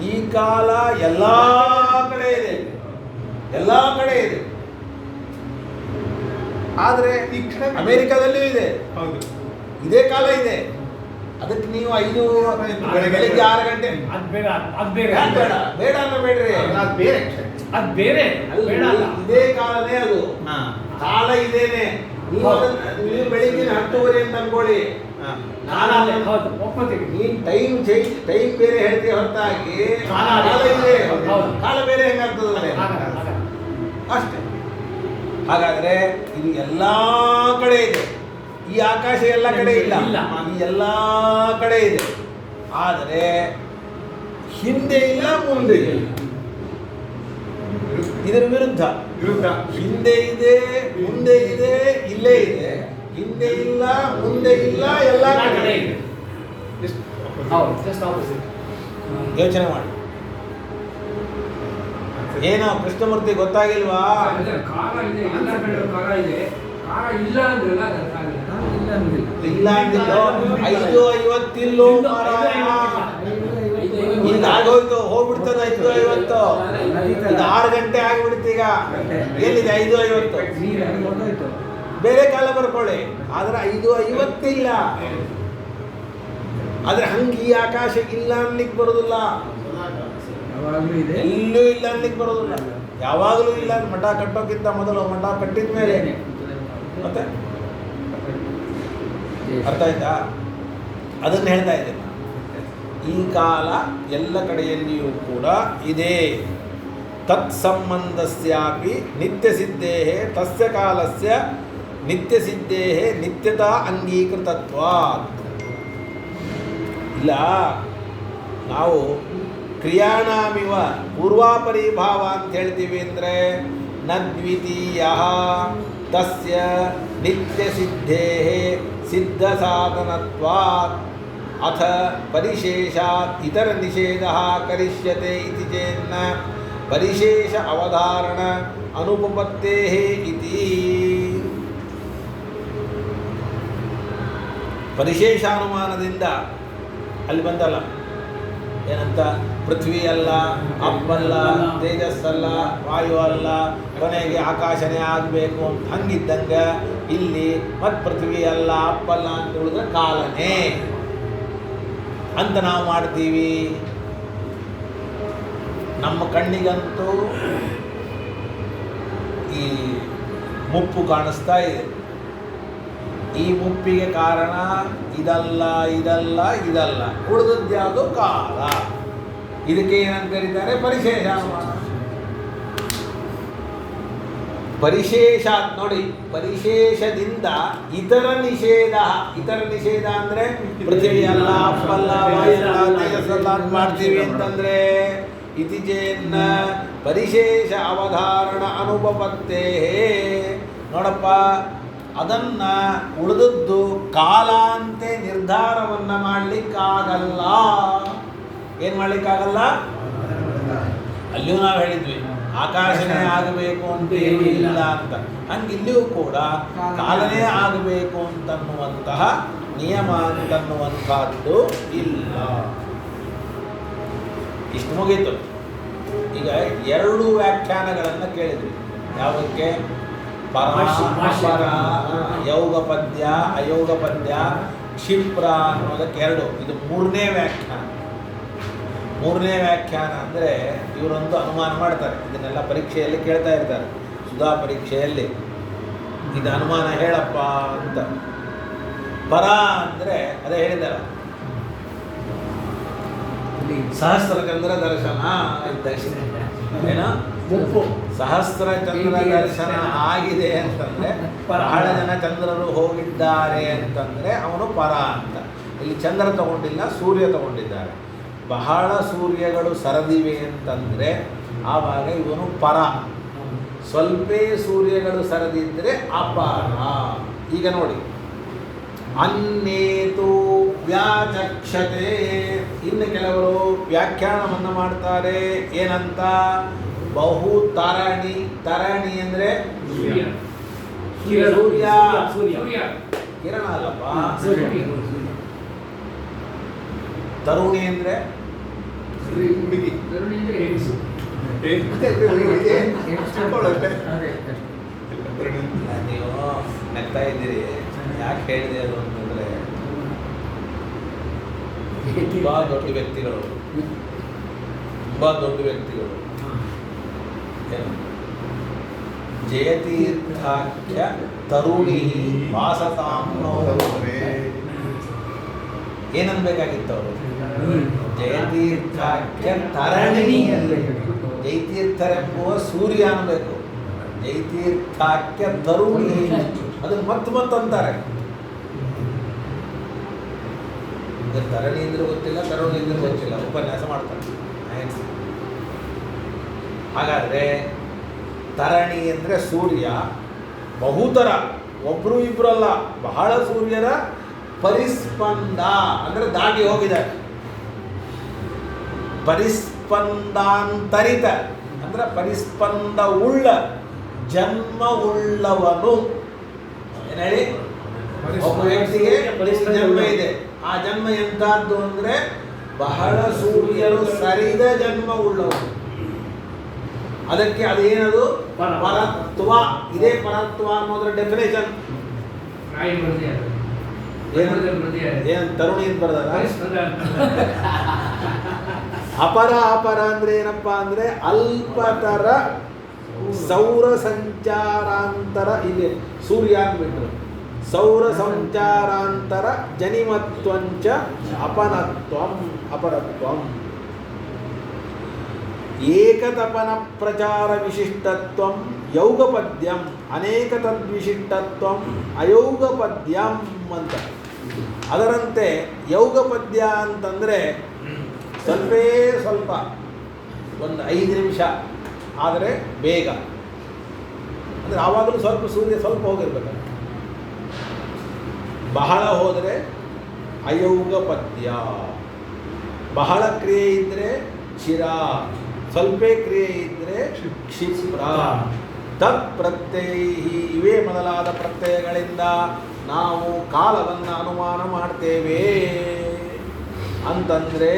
ಈ ಕಾಲ ಎಲ್ಲ ಕಡೆ ಇದೆ, ಎಲ್ಲ ಕಡೆ ಇದೆ. ಆದರೆ ಈ ಕ್ಷಣ ಅಮೆರಿಕದಲ್ಲಿಯೂ ಇದೆ, ಹೌದು. ಇದೇ ಕಾಲ ಇದೆ. ಅದಕ್ಕೆ ನೀವು 5 ಬೆಳಿಗ್ಗೆ 6 ಗಂಟೆ ಅದ್ ಬೇಡ, ಅದ್ ಬೇಡ, ಯಾಕ್ ಬೇಡ ಬೇಡ ಅಂದ್ರೆ ಬೇಡ್ರಿ, ಅದು ಬೇರೆ ಕ್ಷಣ. ಅದ್ ಬೇರೆ, ಅಲ್ಲ, ಬೇಡ ಅಲ್ಲ. ಇದೇ ಕಾಲನೇ ಅದು, ಹಾ. ಕಾಲ ಇದೇನೆ. ನೀವು ನೀವು ಬೆಳಿಗ್ಗೆ 10:30 ಅಂತ ಅನ್ಕೊಳ್ಳಿ, ಹಾ. ಕಾಲ ಹೌದು, ಒಪ್ಪತ್ತೀವಿ. ನೀನ್ ಟೈಮ್ ಬೇರೆ ಹೇಳ್ತೀವಿ ಹೊರತಾಗಿ ಕಾಲ ಕಾಲ ಇದೆ, ಹೌದು. ಕಾಲ ಬೇರೆ ಹೆಂಗಾಗ್ತದೆ ಅಷ್ಟೇ. ಹಾಗಾದ್ರೆ ಇದು ಎಲ್ಲಾ ಕಡೆ ಇದೆ, ಈ ಆಕಾಶ ಎಲ್ಲ ಕಡೆ ಇಲ್ಲ, ಇಲ್ಲ. ಈ ಎಲ್ಲಾ ಕಡೆ ಇದೆ. ಆದರೆ ಹಿಂದೆ ಇಲ್ಲ, ಮುಂದೆ ಇಲ್ಲ. ಇದರ ವಿರುದ್ಧ ವಿರುದ್ಧ. ಹಿಂದೆ ಇದೆ, ಮುಂದೆ ಇದೆ, ಇಲ್ಲೇ ಇದೆ. ಹಿಂದೆ ಇಲ್ಲ, ಮುಂದೆ ಇಲ್ಲ, ಎಲ್ಲ ಎಲ್ಲ ಕಡೆ ಕಡೆ ಇದೆ. ಇದೆ. ಎಷ್ಟು ಹೌದು, just opposite. ಯೋಚನೆ ಮಾಡಿ. ಏನೋ ಕೃಷ್ಣಮೂರ್ತಿ ಗೊತ್ತಾಗಿಲ್ವಾ? ಕಾಲ ಇದೆ, ಎಲ್ಲ ಕಡೆ ಕಾಲ ಇದೆ. ಕಾಲ ಇಲ್ಲ ಅಂದ್ರಲ್ಲ, ಅದು ಕಾಲ ಇಲ್ಲ. ನಾನು ಇಲ್ಲ ಅನ್ನೋದಿಲ್ಲ. ಇಲ್ಲ ಅಂದಿಲ್ಲೋ, 5:50 ಇಲ್ಲೋ ಮಾರಾಯ. ಈಗ ಆಗೋಯ್ತು, ಹೋಗ್ಬಿಡ್ತದೆ 5:50. ಈಗ 6 ಗಂಟೆ ಆಗ್ಬಿಡ್ತು. ಈಗ ಎಲ್ಲಿದೆ 5:50? ನೀರು ಅಲ್ಲಿ ಹೊರ್ಟೋಯ್ತು. ಬೇರೆ ಕಾಲ ಬರ್ಕೊಳ್ಳಿ, ಆದ್ರೆ 5:50 ಇಲ್ಲ. ಆದ್ರೆ ಹಂಗೆ ಈ ಆಕಾಶ ಇಲ್ಲ ಅನ್ಲಿಕ್ಕೆ ಬರೋದಿಲ್ಲ, ಯಾವಾಗಲೂ ಇದೆ. ಎಲ್ಲೂ ಇಲ್ಲ ಅನ್ಲಿಕ್ಕೆ ಬರೋದಿಲ್ಲ, ಯಾವಾಗಲೂ ಇಲ್ಲ. ಮಠ ಕಟ್ಟೋಕ್ಕಿಂತ ಮೊದಲು, ಮಠ ಕಟ್ಟಿದ ಮೇಲೆ ಮತ್ತೆ ಅರ್ಥ ಆಯ್ತಾ? ಅದನ್ನು ಹೇಳ್ತಾ ಇದ್ದೇನೆ. ಈ ಕಾಲ ಎಲ್ಲ ಕಡೆಯಲ್ಲಿಯೂ ಕೂಡ ಇದೆ. ತತ್ಸಂಬಂಧಸ್ಯಾಪಿ ನಿತ್ಯಸಿದ್ಧೇ ತಸ್ಯ ಕಾಲಸ್ಯ ನಿತ್ಯಸಿದ್ಧೇ ನಿತ್ಯತಾ ಅಂಗೀಕೃತತ್ವಾತ್. ಇಲ್ಲ, ನಾವು ಕ್ರಿಯಾಣಾಮಿವ ಪೂರ್ವಾಪರಿ ಭಾವ ಅಂತ ಹೇಳ್ತೀವಿ ಅಂದರೆ ನ ದ್ವಿತೀಯ ತಸ್ಯ ನಿತ್ಯಸಿದ್ಧೇ ಸಿದ್ಧ ಸಾಧನತ್ವಾತ್ ಅಥ ಪರಿಶೇಷಾತ್ ಇತರ ನಿಷೇಧ ಕರಿಷ್ಯತೆ ಇತಿ ಚೇನ್ನ ಪರಿಶೇಷ ಅವಧಾರಣ ಅನುಪಪತ್ತೇ ಇತಿ. ಪರಿಶೇಷಾನುಮಾನದಿಂದ ಅಲ್ಲಿ ಬಂದಲ್ಲ, ಏನಂತ? ಪೃಥ್ವಿ ಅಲ್ಲ, ಅಪ್ಪಲ್ಲ, ತೇಜಸ್ಸಲ್ಲ, ವಾಯು ಅಲ್ಲ, ಕೊನೆಗೆ ಆಕಾಶನೇ ಆಗಬೇಕು ಅಂತ. ಹಂಗಿದ್ದಂಗೆ ಇಲ್ಲಿ ಮತ್ತು ಪೃಥ್ವಿ ಅಲ್ಲ, ಅಪ್ಪಲ್ಲ ಅಂತ ಹೇಳಿದ್ರೆ ಕಾಲನೇ ಅಂತ ನಾವು ಮಾಡ್ತೀವಿ. ನಮ್ಮ ಕಣ್ಣಿಗಂತೂ ಈ ಮುಪ್ಪು ಕಾಣಿಸ್ತಾ ಇದೆ. ಈ ಮುಪ್ಪಿಗೆ ಕಾರಣ ಇದಲ್ಲ, ಇದಲ್ಲ, ಇದಲ್ಲ, ಉಳಿದದ್ದು ಯಾವುದು? ಕಾಲ. ಇದಕ್ಕೆ ಏನಂತ ಕರೀತಾರೆ? ಪರಿಶೇಷ ಅನುಮಾನ. ಪರಿಶೇಷ ನೋಡಿ, ಪರಿಶೇಷದಿಂದ ಇತರ ನಿಷೇಧ. ಇತರ ನಿಷೇಧ ಅಂದ್ರೆ ಪೃಥ್ವಿ ಅಲ್ಲ, ಅಪ್ಪಲ್ಲ, ವಾಯು ಅಲ್ಲ, ತೇಜಸ್ಸಲ್ಲ ಅಂತ ಮಾಡ್ತೀವಿ ಅಂತಂದ್ರೆ ಇತಿ ಚೇನ್ನ ಪರಿಶೇಷ ಅವಧಾರಣ ಅನುಪಪತ್ತೇ. ನೋಡಪ್ಪ, ಅದನ್ನ ಉಳಿದದ್ದು ಕಾಲ ಅಂತೆ ನಿರ್ಧಾರವನ್ನ ಮಾಡ್ಲಿಕ್ಕಾಗಲ್ಲ. ಏನ್ ಮಾಡ್ಲಿಕ್ಕಾಗಲ್ಲ? ಅಲ್ಲಿಯೂ ನಾವು ಹೇಳಿದ್ವಿ ಆಕಾಶನೇ ಆಗಬೇಕು ಅಂತ ಏನೂ ಇಲ್ಲ ಅಂತ. ಹಂಗೆ ಇಲ್ಲಿಯೂ ಕೂಡ ಕಾಲನೇ ಆಗಬೇಕು ಅಂತನ್ನುವಂತಹ ನಿಯಮ ಅಂತನ್ನುವಂಥದ್ದು ಇಲ್ಲ. ಇಷ್ಟು ಮುಗೀತು. ಈಗ 2 ವ್ಯಾಖ್ಯಾನಗಳನ್ನು ಕೇಳಿದ್ವಿ. ಯಾವುದಕ್ಕೆ? ಪರ, ಯೌಗ ಪದ್ಯ, ಅಯೋಗ ಪದ್ಯ, ಕ್ಷಿಪ್ರ ಅನ್ನೋದಕ್ಕೆ 2. ಇದು 3ನೇ ವ್ಯಾಖ್ಯಾನ. 3ನೇ ವ್ಯಾಖ್ಯಾನ ಅಂದರೆ ಇವರೊಂದು ಅನುಮಾನ ಮಾಡ್ತಾರೆ. ಇದನ್ನೆಲ್ಲ ಪರೀಕ್ಷೆಯಲ್ಲಿ ಕೇಳ್ತಾ ಇರ್ತಾರೆ, ಸುಧಾ ಪರೀಕ್ಷೆಯಲ್ಲಿ. ಇದು ಅನುಮಾನ ಹೇಳಪ್ಪ ಅಂತ. ಪರ ಅಂದರೆ ಅದೇ ಹೇಳಿದಾರ, ಸಹಸ್ರ ಚಂದ್ರ ದರ್ಶನ ಇದ್ದಷ್ಟೇ. ಏನೋ ಮುಪ್ಪು ಸಹಸ್ರ ಚಂದ್ರ ದರ್ಶನ ಆಗಿದೆ ಅಂತಂದ್ರೆ, ಬಹಳ ಜನ ಚಂದ್ರರು ಹೋಗಿದ್ದಾರೆ ಅಂತಂದ್ರೆ ಅವನು ಪರ ಅಂತ. ಇಲ್ಲಿ ಚಂದ್ರ ತಗೊಂಡಿಲ್ಲ, ಸೂರ್ಯ ತಗೊಂಡಿದ್ದಾರೆ. ಬಹಳ ಸೂರ್ಯಗಳು ಸರದಿವೆ ಅಂತಂದ್ರೆ ಆವಾಗ ಇವನು ಪರ. ಸ್ವಲ್ಪ ಸೂರ್ಯಗಳು ಸರದಿದ್ರೆ ಅಪಾರ. ಈಗ ನೋಡಿ, ಅನ್ನೇತು ವ್ಯಾಚಕ್ಷತೆ. ಇನ್ನು ಕೆಲವರು ವ್ಯಾಖ್ಯಾನವನ್ನು ಮಾಡ್ತಾರೆ. ಏನಂತ? ಬಹು ತರಣಿ. ತರಣಿ ಅಂದ್ರೆ ಸೂರ್ಯ, ಕಿರಣ ಅಲ್ಲಪ್ಪ. ತರುಣಿ ಅಂದ್ರೆ ಹುಡುಗಿ ತರುಣಿ ಅಂದ್ರೆ ಹೆಂಗಸು. ಅದೇ ನೀವು ನಗ್ತಾ ಇದ್ದೀರಿ, ಯಾಕೆ ಹೇಳಿದೆ ಅದು ಅಂತಂದರೆ ತುಂಬ ದೊಡ್ಡ ವ್ಯಕ್ತಿಗಳು ಏನು ಜಯತೀರ್ಥಾಖ್ಯ ತರುಣಿ ವಾಸತಾಂ ನೌರೇ. ಏನನ್ಬೇಕಾಗಿತ್ತು ಅವರು? ಜಯತೀರ್ಥಾಖ್ಯ ತರಣಿ ಅನ್ಬೇಕು. ಜಯತೀರ್ಥರೆಂಬುವ ಸೂರ್ಯ ಅನ್ಬೇಕು. ಜಯತೀರ್ಥಾಖ್ಯ ತರುಣಿ ಅದನ್ನು ಮತ್ತೆ ಅಂತಾರೆ. ತರಣಿ ಅಂದ್ರೆ ಗೊತ್ತಿಲ್ಲ, ತರುಣಿ ಅಂದ್ರೆ ಗೊತ್ತಿಲ್ಲ, ಉಪನ್ಯಾಸ ಮಾಡ್ತಾರೆ. ಹಾಗಾದರೆ ತರಣಿ ಅಂದರೆ ಸೂರ್ಯ, ಬಹುತರ, ಒಬ್ಬರು ಇಬ್ಬರು ಅಲ್ಲ, ಬಹಳ ಸೂರ್ಯರ ಪರಿಸ್ಪಂದ ಅಂದರೆ ದಾಟಿ ಹೋಗಿದ್ದಾರೆ. ಪರಿಸ್ಪಂದಾಂತರಿತ ಅಂದರೆ ಪರಿಸ್ಪಂದ ಉಳ್ಳ ಜನ್ಮ ಉಳ್ಳವನು. ಏನು ಹೇಳಿ? ಒಬ್ಬ ವ್ಯಕ್ತಿಗೆ ಜನ್ಮ ಇದೆ. ಆ ಜನ್ಮ ಎಂಥದ್ದು ಅಂದರೆ ಬಹಳ ಸೂರ್ಯರು ಸರಿದ ಜನ್ಮ ಉಳ್ಳವನು. ಅದಕ್ಕೆ ಅದೇನದು? ಪರತ್ವ. ಇದೇ ಪರತ್ವ ಅನ್ನೋದ್ರ ಡೆಫಿನೇಷನ್. ನಾಯಿ ಬರ್ದೇ ಅದು. ಏನು ತರುಣಿ ಅಂತ ಬರ್ತದ? ಅಪರ ಅಂದ್ರೆ ಏನಪ್ಪ ಅಂದ್ರೆ ಅಲ್ಪತರ ಸೌರ ಸಂಚಾರಾಂತರ. ಇಲ್ಲಿ ಸೂರ್ಯ ಅಂದ್ಬಿಟ್ರು. ಸೌರ ಸಂಚಾರಾಂತರ ಜನಿಮತ್ವಂಚ ಅಪರತ್ವಂ. ಏಕತಪನ ಪ್ರಚಾರ ವಿಶಿಷ್ಟತ್ವಂ ಯೌಗಪದ್ಯಂ, ಅನೇಕ ತದ್ವಿಶಿಷ್ಟತ್ವಂ ಅಯೌಗಪದ್ಯಂ ಅಂತ. ಅದರಂತೆ ಯೌಗಪದ್ಯ ಅಂತಂದರೆ ಸ್ವಲ್ಪ ಒಂದು 5 ನಿಮಿಷ ಆದರೆ ಬೇಗ, ಅಂದರೆ ಆವಾಗಲೂ ಸ್ವಲ್ಪ ಸೂರ್ಯ ಸ್ವಲ್ಪ ಹೋಗಿರ್ಬೇಕು. ಬಹಳ ಹೋದರೆ ಅಯೌಗಪದ್ಯ. ಬಹಳ ಕ್ರಿಯೆ ಇದ್ದರೆ ಚಿರ, ಸ್ವಲ್ಪ ಕ್ರಿಯೆ ಇದ್ದರೆ ಕ್ಷಿಪ್ರ. ತತ್ ಪ್ರತ್ಯಯ, ಇವೇ ಮೊದಲಾದ ಪ್ರತ್ಯಯಗಳಿಂದ ನಾವು ಕಾಲವನ್ನು ಅನುಮಾನ ಮಾಡ್ತೇವೆ ಅಂತಂದರೆ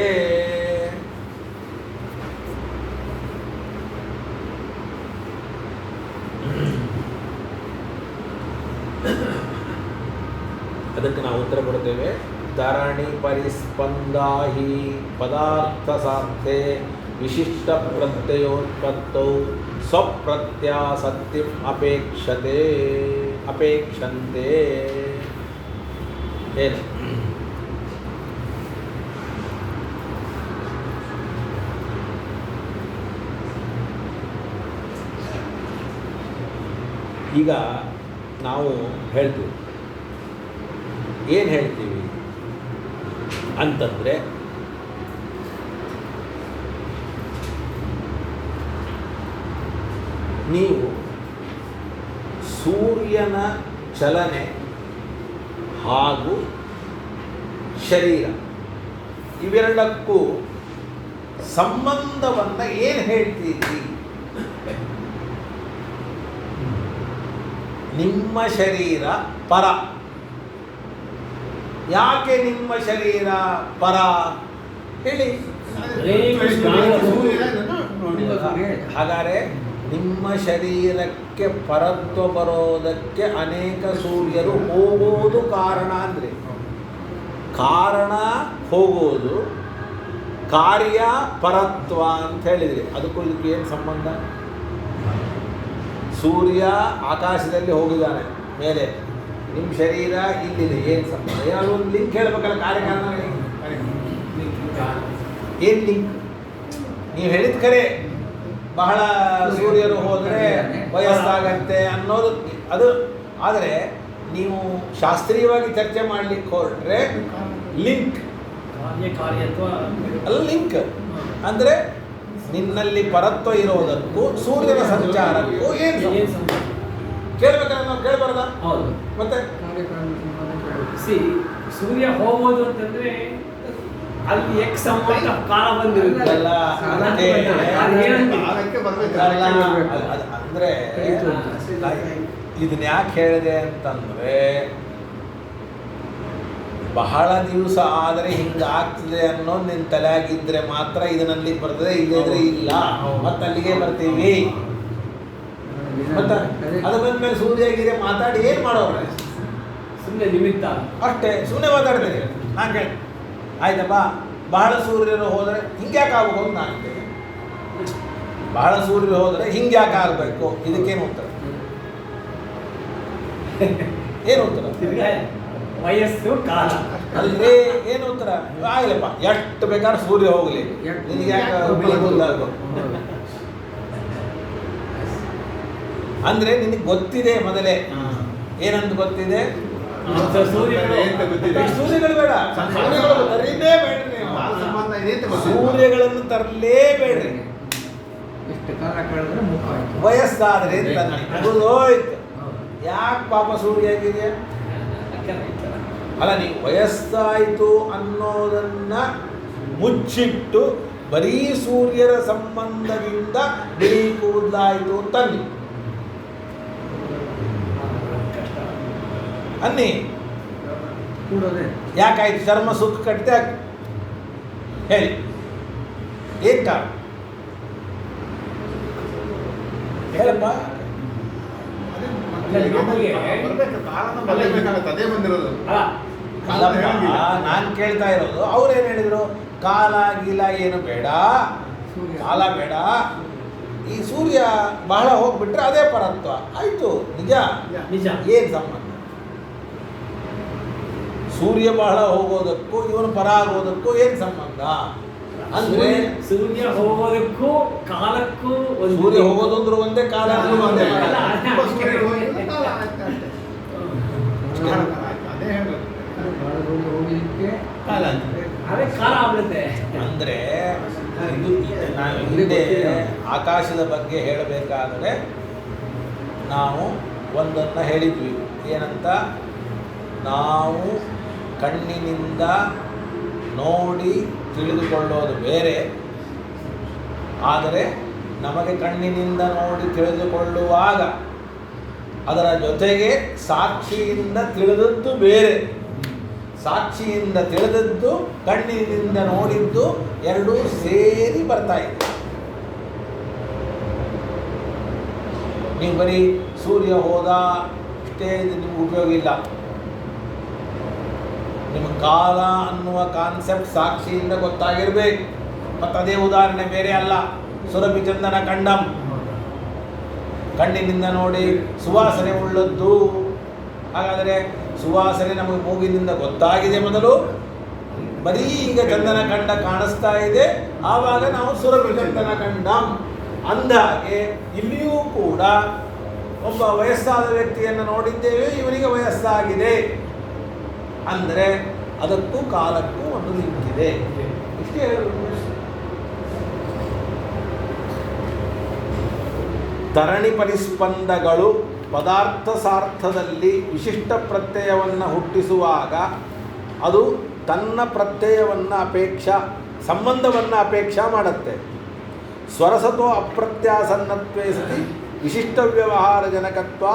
ಅದಕ್ಕೆ ನಾವು ಉತ್ತರ ಕೊಡ್ತೇವೆ. ತರಣಿ ಪರಿಸ್ಪಂದಾಹಿ ಪದಾರ್ಥ ಸಾರ್ಥೆ ವಿಶಿಷ್ಟ ಪ್ರತ್ಯಯೋತ್ಪತ್ತೌ ಸ್ವಪ್ರತ್ಯಾಸಕ್ತಿಂ ಅಪೇಕ್ಷಂತೆ. ಏನು? ಈಗ ನಾವು ಹೇಳ್ತೀವಿ, ಏನು ಹೇಳ್ತೀವಿ ಅಂತಂದರೆ, ನೀವು ಸೂರ್ಯನ ಚಲನೆ ಹಾಗೂ ಶರೀರ ಇವೆರಡಕ್ಕೂ ಸಂಬಂಧವನ್ನು ಏನು ಹೇಳ್ತೀರಿ? ನಿಮ್ಮ ಶರೀರ ಪರ. ಯಾಕೆ ನಿಮ್ಮ ಶರೀರ ಪರ ಹೇಳಿ? ಹಾಗಾದರೆ ನಿಮ್ಮ ಶರೀರಕ್ಕೆ ಪರತ್ವ ಬರೋದಕ್ಕೆ ಅನೇಕ ಸೂರ್ಯರು ಹೋಗೋದು ಕಾರಣ. ಅಂದರೆ ಕಾರಣ ಹೋಗೋದು, ಕಾರ್ಯ ಪರತ್ವ ಅಂತ ಹೇಳಿದ್ರಿ. ಅದಕ್ಕೂ ಇದಕ್ಕೆ ಏನು ಸಂಬಂಧ? ಸೂರ್ಯ ಆಕಾಶದಲ್ಲಿ ಹೋಗಿದ್ದಾನೆ ಮೇಲೆ, ನಿಮ್ಮ ಶರೀರ ಇಲ್ಲಿದೆ, ಏನು ಸಂಬಂಧ? ಏನಾದ್ರು ಒಂದು ಲಿಂಕ್ ಹೇಳಬೇಕಲ್ಲ, ಕಾರ್ಯಕಾರಣ. ಏನು ಲಿಂಕ್? ನೀವು ಹೇಳಿದ ಕರೆ, ಬಹಳ ಸೂರ್ಯರು ಹೋದರೆ ವಯಸ್ಸಾಗತ್ತೆ ಅನ್ನೋದು ಅದು. ಆದರೆ ನೀವು ಶಾಸ್ತ್ರೀಯವಾಗಿ ಚರ್ಚೆ ಮಾಡಲಿಕ್ಕೆ ಹೊರಟ್ರೆ ಲಿಂಕ್ ಅಲ್ಲ. ಲಿಂಕ್ ಅಂದರೆ ನಿನ್ನಲ್ಲಿ ಪರತ್ವ ಇರೋದಕ್ಕೂ ಸೂರ್ಯನ ಸಂಚಾರಕ್ಕೂ ಏನು ಕೇಳ್ಬೇಕಲ್ಲ? ನಾವು ಕೇಳಬಾರ್ದ? ಹೌದು. ಮತ್ತೆ ಸೂರ್ಯ ಹೋಗೋದು ಅಂತಂದ್ರೆ ಅಲ್ಲಿ ಎಕ್ ಸಂಬಂಧ ಕಾಲ ಬಂದಿರುತ್ತೆ. ಅಲ್ಲ, ಕಾಲಕ್ಕೆ ಬರ್ಬೇಕು. ಅಂದರೆ ಇದನ್ನ ಯಾಕೆ ಹೇಳಿದೆ ಅಂತಂದರೆ, ಬಹಳ ದಿವಸ ಆದರೆ ಹಿಂಗಾಗ್ತದೆ ಅನ್ನೋದು ನಿನ್ನ ತಲೆಯಾಗಿದ್ದರೆ ಮಾತ್ರ ಇದರಲ್ಲಿ ಬರ್ತದೆ, ಇಲ್ಲದ್ರೆ ಇಲ್ಲ. ಮತ್ತೆ ಅಲ್ಲಿಗೆ ಬರ್ತೀವಿ. ಮತ್ತೆ ಅದ್ರ ಮೇಲೆ ಸೂರ್ಯ ಗಿರೆ ಮಾತಾಡಿ ಏನು ಮಾಡೋರು? ಸುಮ್ಮನೆ ನಿಮಿತ್ತ ಅಷ್ಟೇ, ಸುಮ್ಮನೆ ಮಾತಾಡ್ತೀನಿ. ನಾನು ಕೇಳಿ ಆಯ್ತಪ್ಪ, ಬಹಳ ಸೂರ್ಯರು ಹೋದರೆ ಹಿಂಗ್ಯಾಕೆ ಆಗ್ಬೇಕು ಅಂತ ನಾನು ಕೇಳಿ. ಬಹಳ ಸೂರ್ಯರು ಹೋದರೆ ಹಿಂಗ್ಯಾಕೆ ಆಗಬೇಕು? ಇದಕ್ಕೇನು ಉತ್ತರ? ಏನು ಉತ್ತರ? ತಿರ್ಗಾ ವಯಸ್ಸು ಕಾಲ ಅಲ್ರಿ ಏನು ಉತ್ತರ? ಆಗಿಲ್ಲಪ್ಪ, ಎಷ್ಟು ಬೇಕಾದ್ರೆ ಸೂರ್ಯ ಹೋಗಲಿ, ನಿನಗೆ ಯಾಕೆ ಬೀಳಬಹುದಾಗಬೇಕು? ಅಂದ್ರೆ ನಿನಗೆ ಗೊತ್ತಿದೆ ಮೊದಲೇ. ಏನಂತ ಗೊತ್ತಿದೆ? ಸೂರ್ಯಗಳು ಸೂರ್ಯಗಳು ಬೇಡ, ಸೂರ್ಯಗಳು ತರಲೇ ಬೇಡ್ರಿ ನೀವು. ಸೂರ್ಯಗಳನ್ನು ತರಲೇಬೇಡ್ರಿ. ಎಷ್ಟು ಕಾಲ ಕಳೆದ್ರೆ ಮುಖ ಆಯ್ತು. ವಯಸ್ಸಾದ್ರೆ ಹೋಯ್ತು. ಯಾಕೆ ಪಾಪ ಸೂರ್ಯ ಆಗಿದೆಯಾ? ಅಲ್ಲ, ನೀವು ವಯಸ್ಸಾಯಿತು ಅನ್ನೋದನ್ನ ಮುಚ್ಚಿಟ್ಟು ಬರೀ ಸೂರ್ಯರ ಸಂಬಂಧದಿಂದ ಬಿಳಿ ಕೂದಲಾಯಿತು ಅಂತನ್ನಿ ಅನ್ನಿ. ಕೂಡೋದೆ ಯಾಕಾಯ್ತು? ಚರ್ಮ ಸುಕ್ಕ ಕಟ್ತೆ ಆಗ ಹೇಳಿ, ಏನ್ ಕಾರಣ ಹೇಳಪ್ಪ? ಅದೇ ಬಂದಿರೋದು. ಅಲ್ಲ ನಾನು ಕೇಳ್ತಾ ಇರೋದು, ಅವ್ರೇನು ಹೇಳಿದ್ರು? ಕಾಲ ಗೀಲ ಏನು ಬೇಡ, ಕಾಲ ಬೇಡ, ಈ ಸೂರ್ಯ ಬಹಳ ಹೋಗ್ಬಿಟ್ರೆ ಅದೇ ಪರತ್ವ ಆಯ್ತು. ನಿಜ ನಿಜ. ಏನ್ ಸಂಬಂಧ? ಸೂರ್ಯ ಬಹಳ ಹೋಗೋದಕ್ಕೂ ಇವನು ಪರ ಆಗೋದಕ್ಕೂ ಏನ್ ಸಂಬಂಧ? ಅಂದ್ರೆ ಸೂರ್ಯ ಹೋಗೋದಕ್ಕೂ ಕಾಲಕ್ಕೂ ಒಂದು ಸೂರ್ಯ ಹೋಗೋದಂದ್ರು ಒಂದೇ, ಕಾಲ ಅಂದ್ರೂ ಒಂದೇ. ಅಲ್ಲ, ಅದೇ ಹೇಳೋದು. ಬಹಳ ದೂರ ಹೋಗಿದ್ದಕ್ಕೆ ಕಾಲ ಅಂತ. ಅದೇ ಕಾಲ ಆಗ್ಬಿಡುತ್ತೆ. ಅಂದ್ರೆ ಇದು ನಾನು ಹಿಂದೆ ಆಕಾಶದ ಬಗ್ಗೆ ಹೇಳಬೇಕಾದರೆ ನಾವು ಒಂದನ್ನು ಹೇಳಿದ್ವಿ. ಏನಂತ? ನಾವು ಕಣ್ಣಿನಿಂದ ನೋಡಿ ತಿಳಿದುಕೊಳ್ಳೋದು ಬೇರೆ, ಆದರೆ ನಮಗೆ ಕಣ್ಣಿನಿಂದ ನೋಡಿ ತಿಳಿದುಕೊಳ್ಳುವಾಗ ಅದರ ಜೊತೆಗೆ ಸಾಕ್ಷಿಯಿಂದ ತಿಳಿದದ್ದು ಬೇರೆ. ಸಾಕ್ಷಿಯಿಂದ ತಿಳಿದದ್ದು, ಕಣ್ಣಿನಿಂದ ನೋಡಿದ್ದು ಎರಡೂ ಸೇರಿ ಬರ್ತಾ ಇದೆ. ನೀವು ಬರೀ ಸೂರ್ಯ ಹೋದ ಇಷ್ಟೇ ನಿಮ್ಗೆ ಉಪಯೋಗ ಇಲ್ಲ. ನಿಮ್ಮ ಕಾಲ ಅನ್ನುವ ಕಾನ್ಸೆಪ್ಟ್ ಸಾಕ್ಷಿಯಿಂದ ಗೊತ್ತಾಗಿರ್ಬೇಕು. ಮತ್ತು ಅದೇ ಉದಾಹರಣೆ ಬೇರೆ ಅಲ್ಲ. ಸುರಭಿ ಚಂದನ ಕಂಡಂ, ಕಣ್ಣಿನಿಂದ ನೋಡಿ ಸುವಾಸನೆ ಉಳ್ಳದ್ದು. ಹಾಗಾದರೆ ಸುವಾಸನೆ ನಮಗೆ ಮೂಗಿನಿಂದ ಗೊತ್ತಾಗಿದೆ ಮೊದಲು, ಬರೀ ಈಗ ಚಂದನ ಕಂಡ ಕಾಣಿಸ್ತಾ ಇದೆ, ಆವಾಗ ನಾವು ಸುರಭಿ ಚಂದನ ಕಂಡಂ ಅಂದಾಗೆ ಇಲ್ಲಿಯೂ ಕೂಡ ಒಬ್ಬ ವಯಸ್ಸಾದ ವ್ಯಕ್ತಿಯನ್ನು ನೋಡಿದ್ದೇವೆ, ಇವನಿಗೆ ವಯಸ್ಸಾಗಿದೆ ಅಂದರೆ ಅದಕ್ಕೂ ಕಾಲಕ್ಕೂ ಒಂದು ಲಿಂಕ್ ಇದೆ. ಇಷ್ಟೇ ಹೇಳಬೇಕು. ತರಣಿ ಪರಿಸ್ಪಂದಗಳು ಪದಾರ್ಥ ಸಾರ್ಥದಲ್ಲಿ ವಿಶಿಷ್ಟ ಪ್ರತ್ಯಯವನ್ನು ಹುಟ್ಟಿಸುವಾಗ ಅದು ತನ್ನ ಪ್ರತ್ಯಯವನ್ನು ಸಂಬಂಧವನ್ನು ಅಪೇಕ್ಷಾ ಮಾಡುತ್ತೆ. ಸ್ವರಸತೋ ಅಪ್ರತ್ಯಾಸನ್ನತ್ವೇ ಸತಿ ವಿಶಿಷ್ಟ ವ್ಯವಹಾರ ಜನಕತ್ವ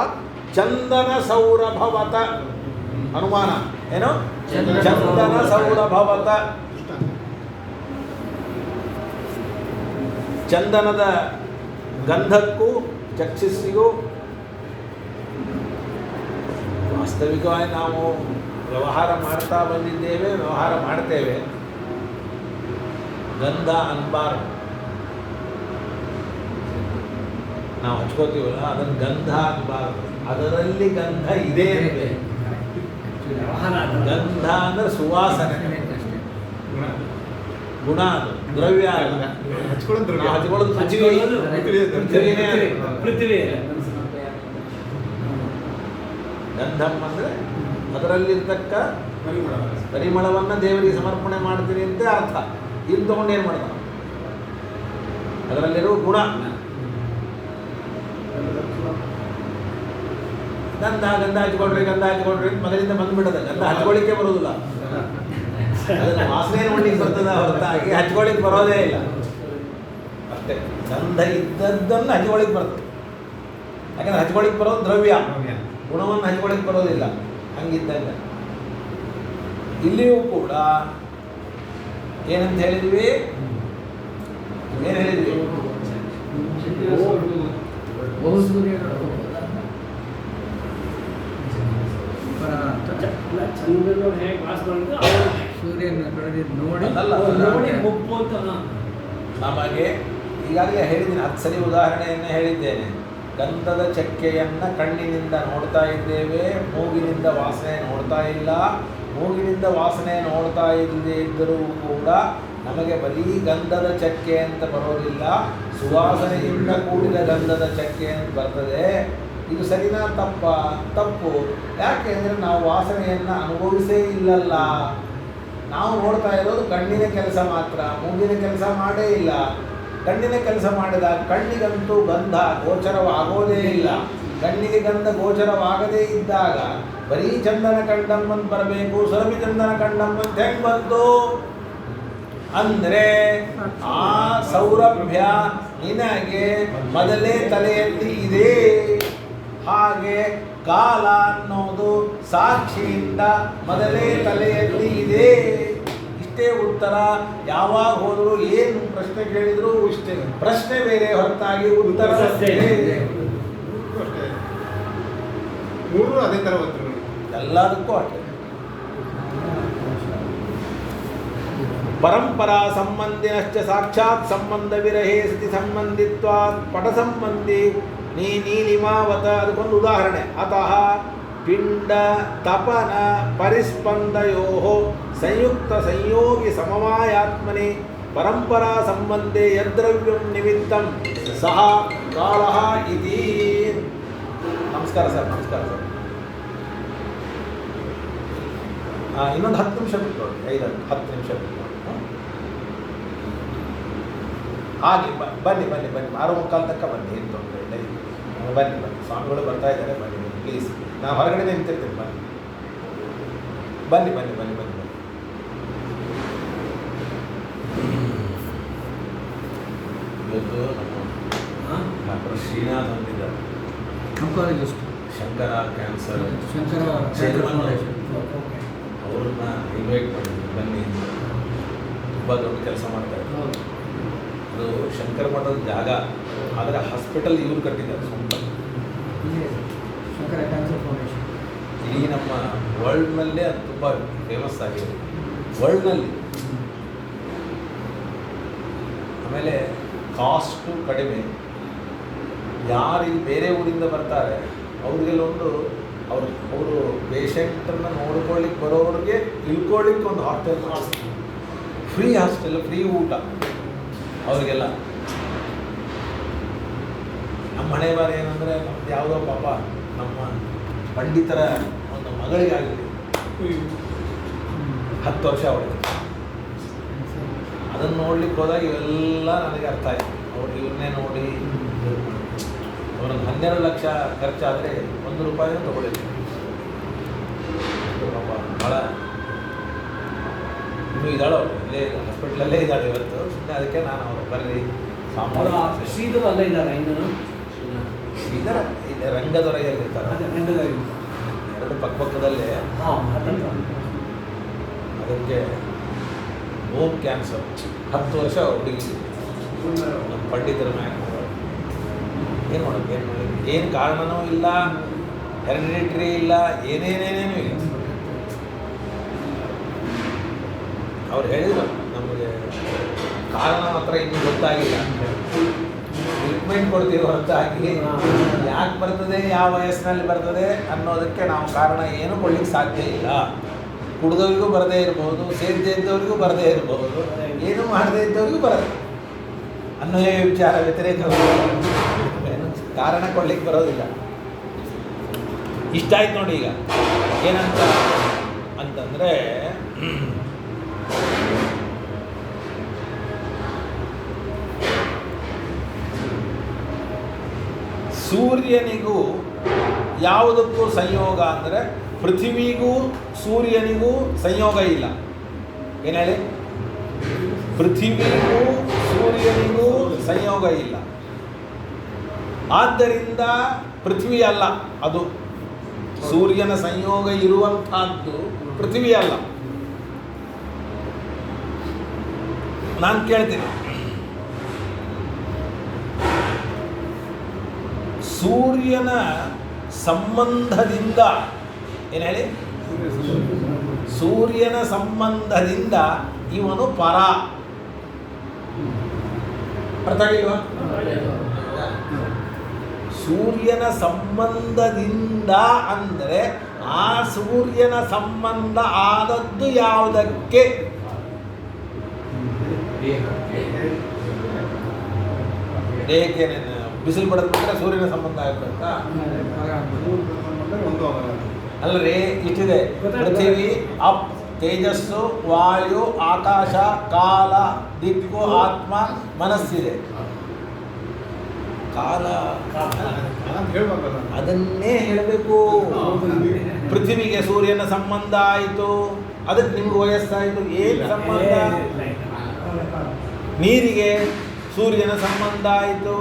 ಚಂದನ ಸೌರಭವತ. ಅನುಮಾನ ಏನು? ಚಂದನ ಸೌರಭವತ. ಚಂದನದ ಗಂಧಕ್ಕೂ ಚಕ್ಷುಸ್ಸಿಗೂ ವಾಸ್ತವಿಕವಾಗಿ ನಾವು ವ್ಯವಹಾರ ಮಾಡ್ತಾ ಬಂದಿದ್ದೇವೆ, ವ್ಯವಹಾರ ಮಾಡ್ತೇವೆ. ಗಂಧ ಅನ್ಬಾರ್ದು. ನಾವು ಹಚ್ಕೋತೀವಲ್ಲ, ಅದನ್ನು ಗಂಧ ಅನ್ಬಾರ್ದು. ಅದರಲ್ಲಿ ಗಂಧ ಇದೆ ಅಂತೆ. ಗಂಧ ಅಂದ್ರೆ ಸುವಾಸನೆ, ಗುಣ, ಅದು ದ್ರವ್ಯ ಅಲ್ಲ. ಹಚ್ಕೊಳ್ಳೋದು ನಾವು ಹಚ್ಕೊಳ್ಳೋದು ಪೃಥ್ವಿನೇ ಅದು. ಪೃಥ್ವಿ ಗಂಧಂ ಅಂದರೆ ಅದರಲ್ಲಿರ್ತಕ್ಕ ಪರಿಮಳವನ್ನು ದೇವರಿಗೆ ಸಮರ್ಪಣೆ ಮಾಡ್ತೀನಿ ಅಂತ ಅರ್ಥ. ಇಲ್ಲಿ ತಗೊಂಡು ಏನು ಮಾಡ್ತಾನೆ? ಅದರಲ್ಲಿರುವ ಗುಣ. ಗಂಧ ಹಚ್ಕೊಳ್ರಿ ಮೊದಲಿಂದ ಬಂದ್ಬಿಡದೆ. ಗಂಧ ಹಚ್ಕೊಳ್ಳಿಕ್ಕೆ ಬರೋದಿಲ್ಲ, ಅದನ್ನು ವಾಸನೆ ನೋಡ್ಲಿಕ್ಕೆ ಬರ್ತದೆ ಹೊರತಾಗಿ ಹಚ್ಕೊಳ್ಳಿಕ್ಕೆ ಬರೋದೇ ಇಲ್ಲ. ಅಷ್ಟೇ, ಗಂಧ ಇದ್ದದ್ದನ್ನು ಹಚ್ಕೊಳ್ಳಿಕ್ಕೆ ಬರ್ತದೆ. ಯಾಕಂದ್ರೆ ಹಚ್ಕೊಳ್ಳಿಕ್ಕೆ ಬರೋದು ದ್ರವ್ಯ, ಗುಣವನ್ನು ಹಚ್ಕೊಳ್ಳಿಕ್ಕೆ ಬರೋದಿಲ್ಲ. ಹಂಗಿದ್ದಾಗ ಇಲ್ಲಿಯೂ ಕೂಡ ಏನಂತ ಹೇಳಿದ್ವಿ? ಏನು ಹೇಳಿದ್ವಿ? ಬಹು ಸೂರ್ಯಗಳು ಪರಾಂತ ಚಂದ್ರನು ಹೇಗೆ ವಾಸ ಮಾಡಿದ್ರು ಅವರು ಸೂರ್ಯನ ಕಳೆದಿದ್ದು ನೋಡಿ ಅದಲ್ಲ. ನೋಡಿ ಮುಪ್ಪು ಅಂತ ನಮಗೆ ಈಗಾಗಲೇ ಹೇಳಿದ್ದೀನಿ, 10 ಸರಿ ಉದಾಹರಣೆಯನ್ನು ಹೇಳಿದ್ದೇನೆ. ಗಂಧದ ಚಕ್ಕೆಯನ್ನು ಕಣ್ಣಿನಿಂದ ನೋಡ್ತಾ ಇದ್ದೇವೆ, ಮೂಗಿನಿಂದ ವಾಸನೆ ನೋಡ್ತಾ ಇಲ್ಲ. ಮೂಗಿನಿಂದ ವಾಸನೆ ನೋಡ್ತಾ ಇಲ್ಲದೆ ಇದ್ದರೂ ಕೂಡ ನಮಗೆ ಬರೀ ಗಂಧದ ಚಕ್ಕೆ ಅಂತ ಬರೋದಿಲ್ಲ, ಸುವಾಸನೆಯಿಂದ ಕೂಡಿದ ಗಂಧದ ಚಕ್ಕೆ ಅಂತ ಬರ್ತದೆ. ಇದು ಸರಿನಾ ತಪ್ಪ? ತಪ್ಪು. ಯಾಕೆ ಅಂದರೆ ನಾವು ವಾಸನೆಯನ್ನು ಅನುಭವಿಸೇ ಇಲ್ಲಲ್ಲ. ನಾವು ನೋಡ್ತಾ ಇರೋದು ಕಣ್ಣಿನ ಕೆಲಸ ಮಾತ್ರ, ಮೂಗಿನ ಕೆಲಸ ಮಾಡೇ ಇಲ್ಲ. ಕಣ್ಣಿನ ಕೆಲಸ ಮಾಡಿದಾಗ ಕಣ್ಣಿಗಂತೂ ಗಂಧ ಗೋಚರವಾಗೋದೇ ಇಲ್ಲ. ಕಣ್ಣಿಗೆ ಗಂಧ ಗೋಚರವಾಗದೇ ಇದ್ದಾಗ ಬರೀ ಚಂದನ ಕಂಡಮ್ಮಂತ ಬರಬೇಕು, ಸುರಭಿ ಚಂದನ ಕಂಡಮ್ಮಂತ ಹೆಂಗೆ ಬಂತು ಅಂದರೆ ಆ ಸೌರಭ್ಯ ನಿನಗೆ ಮೊದಲೇ ತಲೆಯಲ್ಲಿ ಇದೆ. ಹಾಗೆ ಕಾಲ ಅನ್ನೋದು ಸಾಕ್ಷಿಯಿಂದ ಮೊದಲೇ ತಲೆಯಲ್ಲಿ ಇದೆ. ಇಷ್ಟೇ ಉತ್ತರ. ಯಾವಾಗ ಹೋದರೂ ಏನು ಪ್ರಶ್ನೆ ಕೇಳಿದ್ರು ಇಷ್ಟೇ, ಪ್ರಶ್ನೆ ಬೇರೆ ಹೊರತಾಗಿ ಉತ್ತರ ಅಷ್ಟೇ. ಅಷ್ಟೇ. ಮೂರು ಅದೇ ಥರ ಉತ್ತರಗಳು. ಎಲ್ಲದಕ್ಕೂ ಅಷ್ಟೇ. ಪರಂಪರಾ ಸಂಬಂಧಿನಶ್ಚ ಸಾಕ್ಷಾತ್ ಸಂಬಂಧ ವಿರಹೇ ಸ್ಥಿತಿ ಸಂಬಂಧಿತ್ವಾತ್ ಪಟ ಸಂಬಂಧಿ ನೀಲಿಮಾವತ. ಅದಕ್ಕೊಂದು ಉದಾಹರಣೆ. ಅತಃ ಪಿಂಡ ತಪನ ಪರಿಸ್ಪಂದಯೋ ಸಂಯುಕ್ತ ಸಂಯೋಗಿ ಸಮವಾಯಾತ್ಮನಿ ಪರಂಪರಾ ಸಂಬಂಧೆ ಯದ್ರವ್ಯಂ ನಿಮಿತ್ತಂ ಸಹ ಕಾಲಃ ಇತಿ. ನಮಸ್ಕಾರ ಸರ್. ನಮಸ್ಕಾರ ಸರ್. ಇನ್ನೊಂದು 10 ನಿಮಿಷ ಬಿಟ್ಟು 10 ನಿಮಿಷ ಬಿಟ್ಟು ಹಾಗೆ ಬನ್ನಿ 6:45 ತನಕ ಬನ್ನಿ. ಏನು ತೊಂದರೆ ಇಲ್ಲ. ಬನ್ನಿ ಸ್ವಾಮಿಗಳು ಬರ್ತಾ ಇದ್ದಾರೆ. ಬನ್ನಿ ಪ್ಲೀಸ್. ನಾನು ಹೊರಗಡೆ ನಿಂತಿರ್ತೀನಿ. ಬನ್ನಿ. ಇವತ್ತು ನಮ್ಮ ಡಾಕ್ಟರ್ ಶ್ರೀನಾಥ್ ಅಂತಿದ್ದಾರೆ, oncologist Shankara cancer Shankara chairman. Foundation. ಅವ್ರನ್ನ ಇನ್ವೈಟ್ ಮಾಡಿದ್ವಿ, ಬನ್ನಿ. ತುಂಬ ದೊಡ್ಡ ಕೆಲಸ ಮಾಡ್ತಾರೆ. ಅದು ಶಂಕರ ಮಠದ ಜಾಗ, ಆದರೆ ಹಾಸ್ಪಿಟಲ್ ಇವ್ರು ಕಟ್ಟಿದ್ದಾರೆ ಸ್ವಂತ. ಇಲ್ಲೇ ಶಂಕರ ಕ್ಯಾನ್ಸರ್ ಫೌಂಡೇಶನ್. ಇಡೀ ನಮ್ಮ ವರ್ಲ್ಡ್ನಲ್ಲೇ ಅದು ತುಂಬ ಫೇಮಸ್ ಆಗಿದೆ, ವರ್ಲ್ಡ್ನಲ್ಲಿ. ಆಮೇಲೆ ಕಾಸ್ಟು ಕಡಿಮೆ. ಯಾರು ಇಲ್ಲಿ ಬೇರೆ ಊರಿಂದ ಬರ್ತಾರೆ ಅವ್ರಿಗೆಲ್ಲೊಂದು ಅವರು ಪೇಷಂಟನ್ನು ನೋಡ್ಕೊಳ್ಳಿಕ್ಕೆ ಬರೋರಿಗೆ ಇಳ್ಕೊಳ್ಳಿಕ್ಕೆ ಒಂದು ಹಾಸ್ಟೆಲ್ ಮಾಡಿಸ್ತಾರೆ. ಫ್ರೀ ಹಾಸ್ಟೆಲ್, ಫ್ರೀ ಊಟ ಅವರಿಗೆಲ್ಲ. ನಮ್ಮ ಹಣೆ ಬಾರ ಏನಂದರೆ ನಮ್ದು ಯಾವುದೋ ಪಾಪ ನಮ್ಮ ಪಂಡಿತರ ಒಂದು ಮಗಳಿಗಾಗಿದೆ, 10 ವರ್ಷ ಅವಳಿಗೆ. ಅದನ್ನು ನೋಡ್ಲಿಕ್ಕೆ ಹೋದಾಗ ಇವೆಲ್ಲ ನನಗೆ ಅರ್ಥ ಆಯಿತು. ಅವ್ರು ಇವ್ರನ್ನೇ ನೋಡಿ ಅವರೊಂದು 12 ಲಕ್ಷ ಖರ್ಚಾದರೆ 1 ರೂಪಾಯಿನೂ ತಗೊಳ್ಳಿಲ್ಲ. ಪಾಪ ಭಾಳ ಇನ್ನೂ ಇದ್ದಾಳೆ ಅವಳು, ಇಲ್ಲೇ ಹಾಸ್ಪಿಟ್ಲಲ್ಲೇ ಇದ್ದಾಳೆ ಇವತ್ತು. ಸುಮ್ಮನೆ ಅದಕ್ಕೆ ನಾನು ಅವರು ಬರ್ರಿ ಅವರ ಶ್ರೀಧರ್ ಅಲ್ಲ ಇದ್ದಾರೆ ಇನ್ನೂ ಶ್ರೀಧರ ಇಲ್ಲಿ ರಂಗದೊರೆಯಲ್ಲಿರ್ತಾರೆ. ಎರಡು ಪಕ್ಕದಲ್ಲೇ. ಅದಕ್ಕೆ ಬೋನ್ ಕ್ಯಾನ್ಸರ್ 10 ವರ್ಷ ಹುಡುಗಿ ನಮ್ಮ ಪಂಡಿತರ ಮ್ಯಾಗ. ಏನು ಮಾಡೋದು, ಏನು ಕಾರಣನೂ ಇಲ್ಲ, ಹೆರಿಡಿಟ್ರಿ ಇಲ್ಲ, ಏನೇನೇನೇನೂ ಇಲ್ಲ. ಅವ್ರು ಹೇಳಿದ್ರು ನಮಗೆ ಕಾರಣ ಮಾತ್ರ ಇನ್ನೂ ಗೊತ್ತಾಗಿಲ್ಲ, ಟ್ರೀಟ್ಮೆಂಟ್ ಕೊಡ್ತೀವಿ ಹೊರತಾಗಿ ಯಾಕೆ ಬರ್ತದೆ, ಯಾವ ವಯಸ್ಸಿನಲ್ಲಿ ಬರ್ತದೆ ಅನ್ನೋದಕ್ಕೆ ನಾವು ಕಾರಣ ಏನು ಕೊಡ್ಲಿಕ್ಕೆ ಸಾಧ್ಯ ಇಲ್ಲ. ಕುಡಿದವ್ರಿಗೂ ಬರದೇ ಇರ್ಬೋದು, ಸೇರದೇ ಇದ್ದವ್ರಿಗೂ ಬರದೇ ಇರ್ಬೋದು, ಏನು ಮಾಡದೇ ಇದ್ದವ್ರಿಗೂ ಬರದೆ. ಅನ್ವಯ ವಿಚಾರ ವ್ಯತಿರೇಕ ಕಾರಣ ಕೊಡ್ಲಿಕ್ಕೆ ಬರೋದಿಲ್ಲ. ಇಷ್ಟ ಆಯ್ತು ನೋಡಿ. ಈಗ ಏನಂತ ಅಂತಂದರೆ ಸೂರ್ಯನಿಗೂ ಯಾವುದಕ್ಕೂ ಸಂಯೋಗ ಅಂದರೆ ಪೃಥ್ವಿಗೂ ಸೂರ್ಯನಿಗೂ ಸಂಯೋಗ ಇಲ್ಲ. ಏನು ಹೇಳಿ? ಪೃಥ್ವಿಗೂ ಸೂರ್ಯನಿಗೂ ಸಂಯೋಗ ಇಲ್ಲ. ಆದ್ದರಿಂದ ಪೃಥ್ವಿ ಅಲ್ಲ ಅದು. ಸೂರ್ಯನ ಸಂಯೋಗ ಇರುವಂತಹದ್ದು ಪೃಥ್ವಿ ಅಲ್ಲ. ನಾನು ಕೇಳ್ತೀನಿ, ಸೂರ್ಯನ ಸಂಬಂಧದಿಂದ ಏನು ಹೇಳಿ, ಸೂರ್ಯನ ಸಂಬಂಧದಿಂದ ಇವನು ಪರ. ಅರ್ಥ ಆಗಿಲ್ವಾ? ಸೂರ್ಯನ ಸಂಬಂಧದಿಂದ ಅಂದರೆ ಆ ಸೂರ್ಯನ ಸಂಬಂಧ ಆದದ್ದು ಯಾವುದಕ್ಕೆ? ದೇಹಕ್ಕೆ ಬಿಸಿಲು ಪಡೆದ್ಬಿಟ್ರೆ ಸೂರ್ಯನ ಸಂಬಂಧ ಆಗ್ಬೇಕಾ? ಒಂದು ಆಗಲ್ಲ. ಅಲ್ಲರಿ, ಇಷ್ಟಿದೆ. ಪೃಥ್ವಿ, ಅಪ್, ತೇಜಸ್ಸು, ವಾಯು, ಆಕಾಶ, ಕಾಲ, ದಿಕ್ಕು, ಆತ್ಮ, ಮನಸ್ಸಿದೆ. ಕಾಲ ಅಂತ ಹೇಳ್ಬೇಕಲ್ಲ. ಅದನ್ನೇ ಹೇಳಬೇಕು. ಪೃಥ್ವಿಗೆ ಸೂರ್ಯನ ಸಂಬಂಧ ಆಯಿತು, ಅದಕ್ಕೆ ನಿಮ್ಗೆ ವಯಸ್ಸಾಯಿತು, ಏನು ಸಂಬಂಧ? ನೀರಿಗೆ ಸೂರ್ಯನ ಸಂಬಂಧ ಆಯಿತು,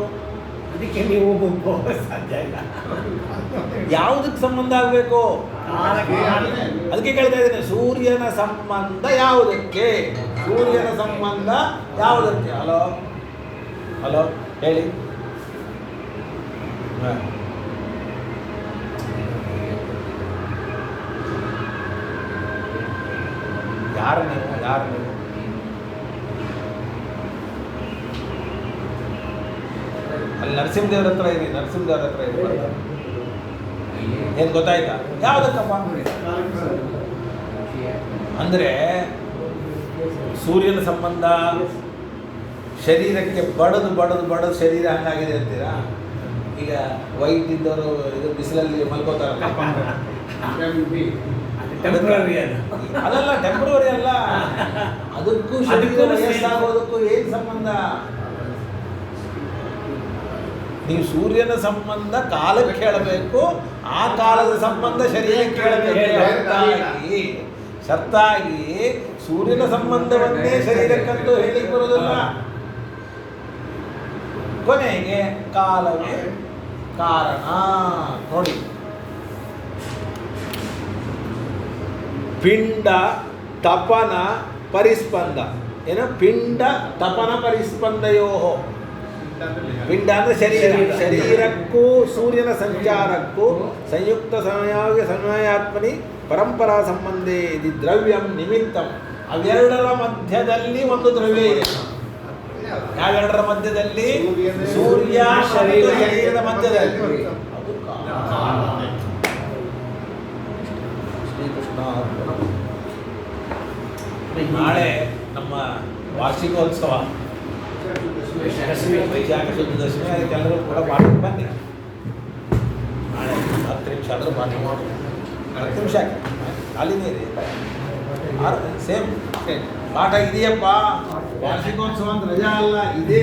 ಅದಕ್ಕೆ ನೀವು ಹೋಗೋಕೆ ಸಾಧ್ಯ ಇಲ್ಲ. ಯಾವುದಕ್ಕೆ ಸಂಬಂಧ ಆಗಬೇಕು? ಅದಕ್ಕೆ ಕೇಳ್ತಾ ಇದ್ದೀನಿ, ಸೂರ್ಯನ ಸಂಬಂಧ ಯಾವುದಕ್ಕೆ? ಸೂರ್ಯನ ಸಂಬಂಧ ಯಾವುದಕ್ಕೆ? ಹಲೋ ಹಲೋ ಹೇಳಿ. ಯಾರು ನೀವು? ಅಲ್ಲಿ ನರಸಿಂಹದೇವ್ರ ಹತ್ರ ಇದೆ, ನರಸಿಂಹದೇವ್ರ ಹತ್ರ ಇದೆ. ಏನು ಗೊತ್ತಾಯ್ತಾ? ಯಾವುದಕ್ಕಪ್ಪ ಅಂದರೆ ಸೂರ್ಯನ ಸಂಬಂಧ ಶರೀರಕ್ಕೆ ಬಡದು ಶರೀರ ಹಂಗಾಗಿದೆ ಅಂತೀರಾ? ಈಗ ವೈಟ್ ಇದ್ದವರು ಇದು ಬಿಸಿಲಲ್ಲಿ ಮಲ್ಕೋತಾರಲ್ಲ, ಟೆಂಪ್ರರಿ ಅದಲ್ಲ, ಟೆಂಪ್ರವರಿ ಅಲ್ಲ. ಅದಕ್ಕೂ ಶರೀರ ವಯಸ್ಸಾಗೋದಕ್ಕೂ ಏನು ಸಂಬಂಧ? ನೀವು ಸೂರ್ಯನ ಸಂಬಂಧ ಕಾಲಕ್ಕೆ ಹೇಳಬೇಕು, ಆ ಕಾಲದ ಸಂಬಂಧ ಶರೀರಕ್ಕೆ ಹೇಳಬೇಕು. ಶರ್ತಾಗಿ ಸೂರ್ಯನ ಸಂಬಂಧವನ್ನೇ ಶರೀರಕ್ಕಂತೂ ಹೇಳಿಕ್ಕೆ ಬರೋದಿಲ್ಲ. ಕೊನೆಗೆ ಕಾಲವೇ ಕಾರಣ. ನೋಡಿ, ಪಿಂಡ ತಪನ ಪರಿಸ್ಪಂದ. ಏನು? ಪಿಂಡ ತಪನ ಪರಿಸ್ಪಂದಯೋ. ಪಿಂಡ ಅಂದರೆ ಶರೀರಕ್ಕೂ ಸೂರ್ಯನ ಸಂಚಾರಕ್ಕೂ ಸಂಯುಕ್ತ ಸಮಯಾತ್ಮನಿ ಪರಂಪರಾ ಸಂಬಂಧೇ ಇದು ದ್ರವ್ಯಂ ನಿಮಿತ್ತಂ. ಅವೆರಡರ ಮಧ್ಯದಲ್ಲಿ ಒಂದು ದ್ರವ್ಯ ಇದೆ. ಯಾವೆರಡರ ಮಧ್ಯದಲ್ಲಿ? ಸೂರ್ಯ ಶರೀರದ ಮಧ್ಯದಲ್ಲಿ. ಅದು ಕಾಲ. ಶ್ರೀಕೃಷ್ಣ. ನಾಳೆ ನಮ್ಮ ವಾರ್ಷಿಕೋತ್ಸವ, ವೈಶಾಖ ಶುದ್ಧ ದಶಮಿ. ಅದಕ್ಕೆಲ್ಲರೂ ಕೂಡ ಪಾಠಕ್ಕೆ ಬನ್ನಿ. ನಾಳೆ 10 ನಿಮಿಷ ಆದರೂ ಪಾಠ ಮಾಡಿ. 10 ನಿಮಿಷ ಖಾಲಿನೇ ಇದೆ. ಸೇಮ್ ಪಾಠ ಇದೆಯಪ್ಪ. ವಾರ್ಷಿಕೋತ್ಸವ ಅಂತ ರಜಾ ಅಲ್ಲ, ಇದೆ.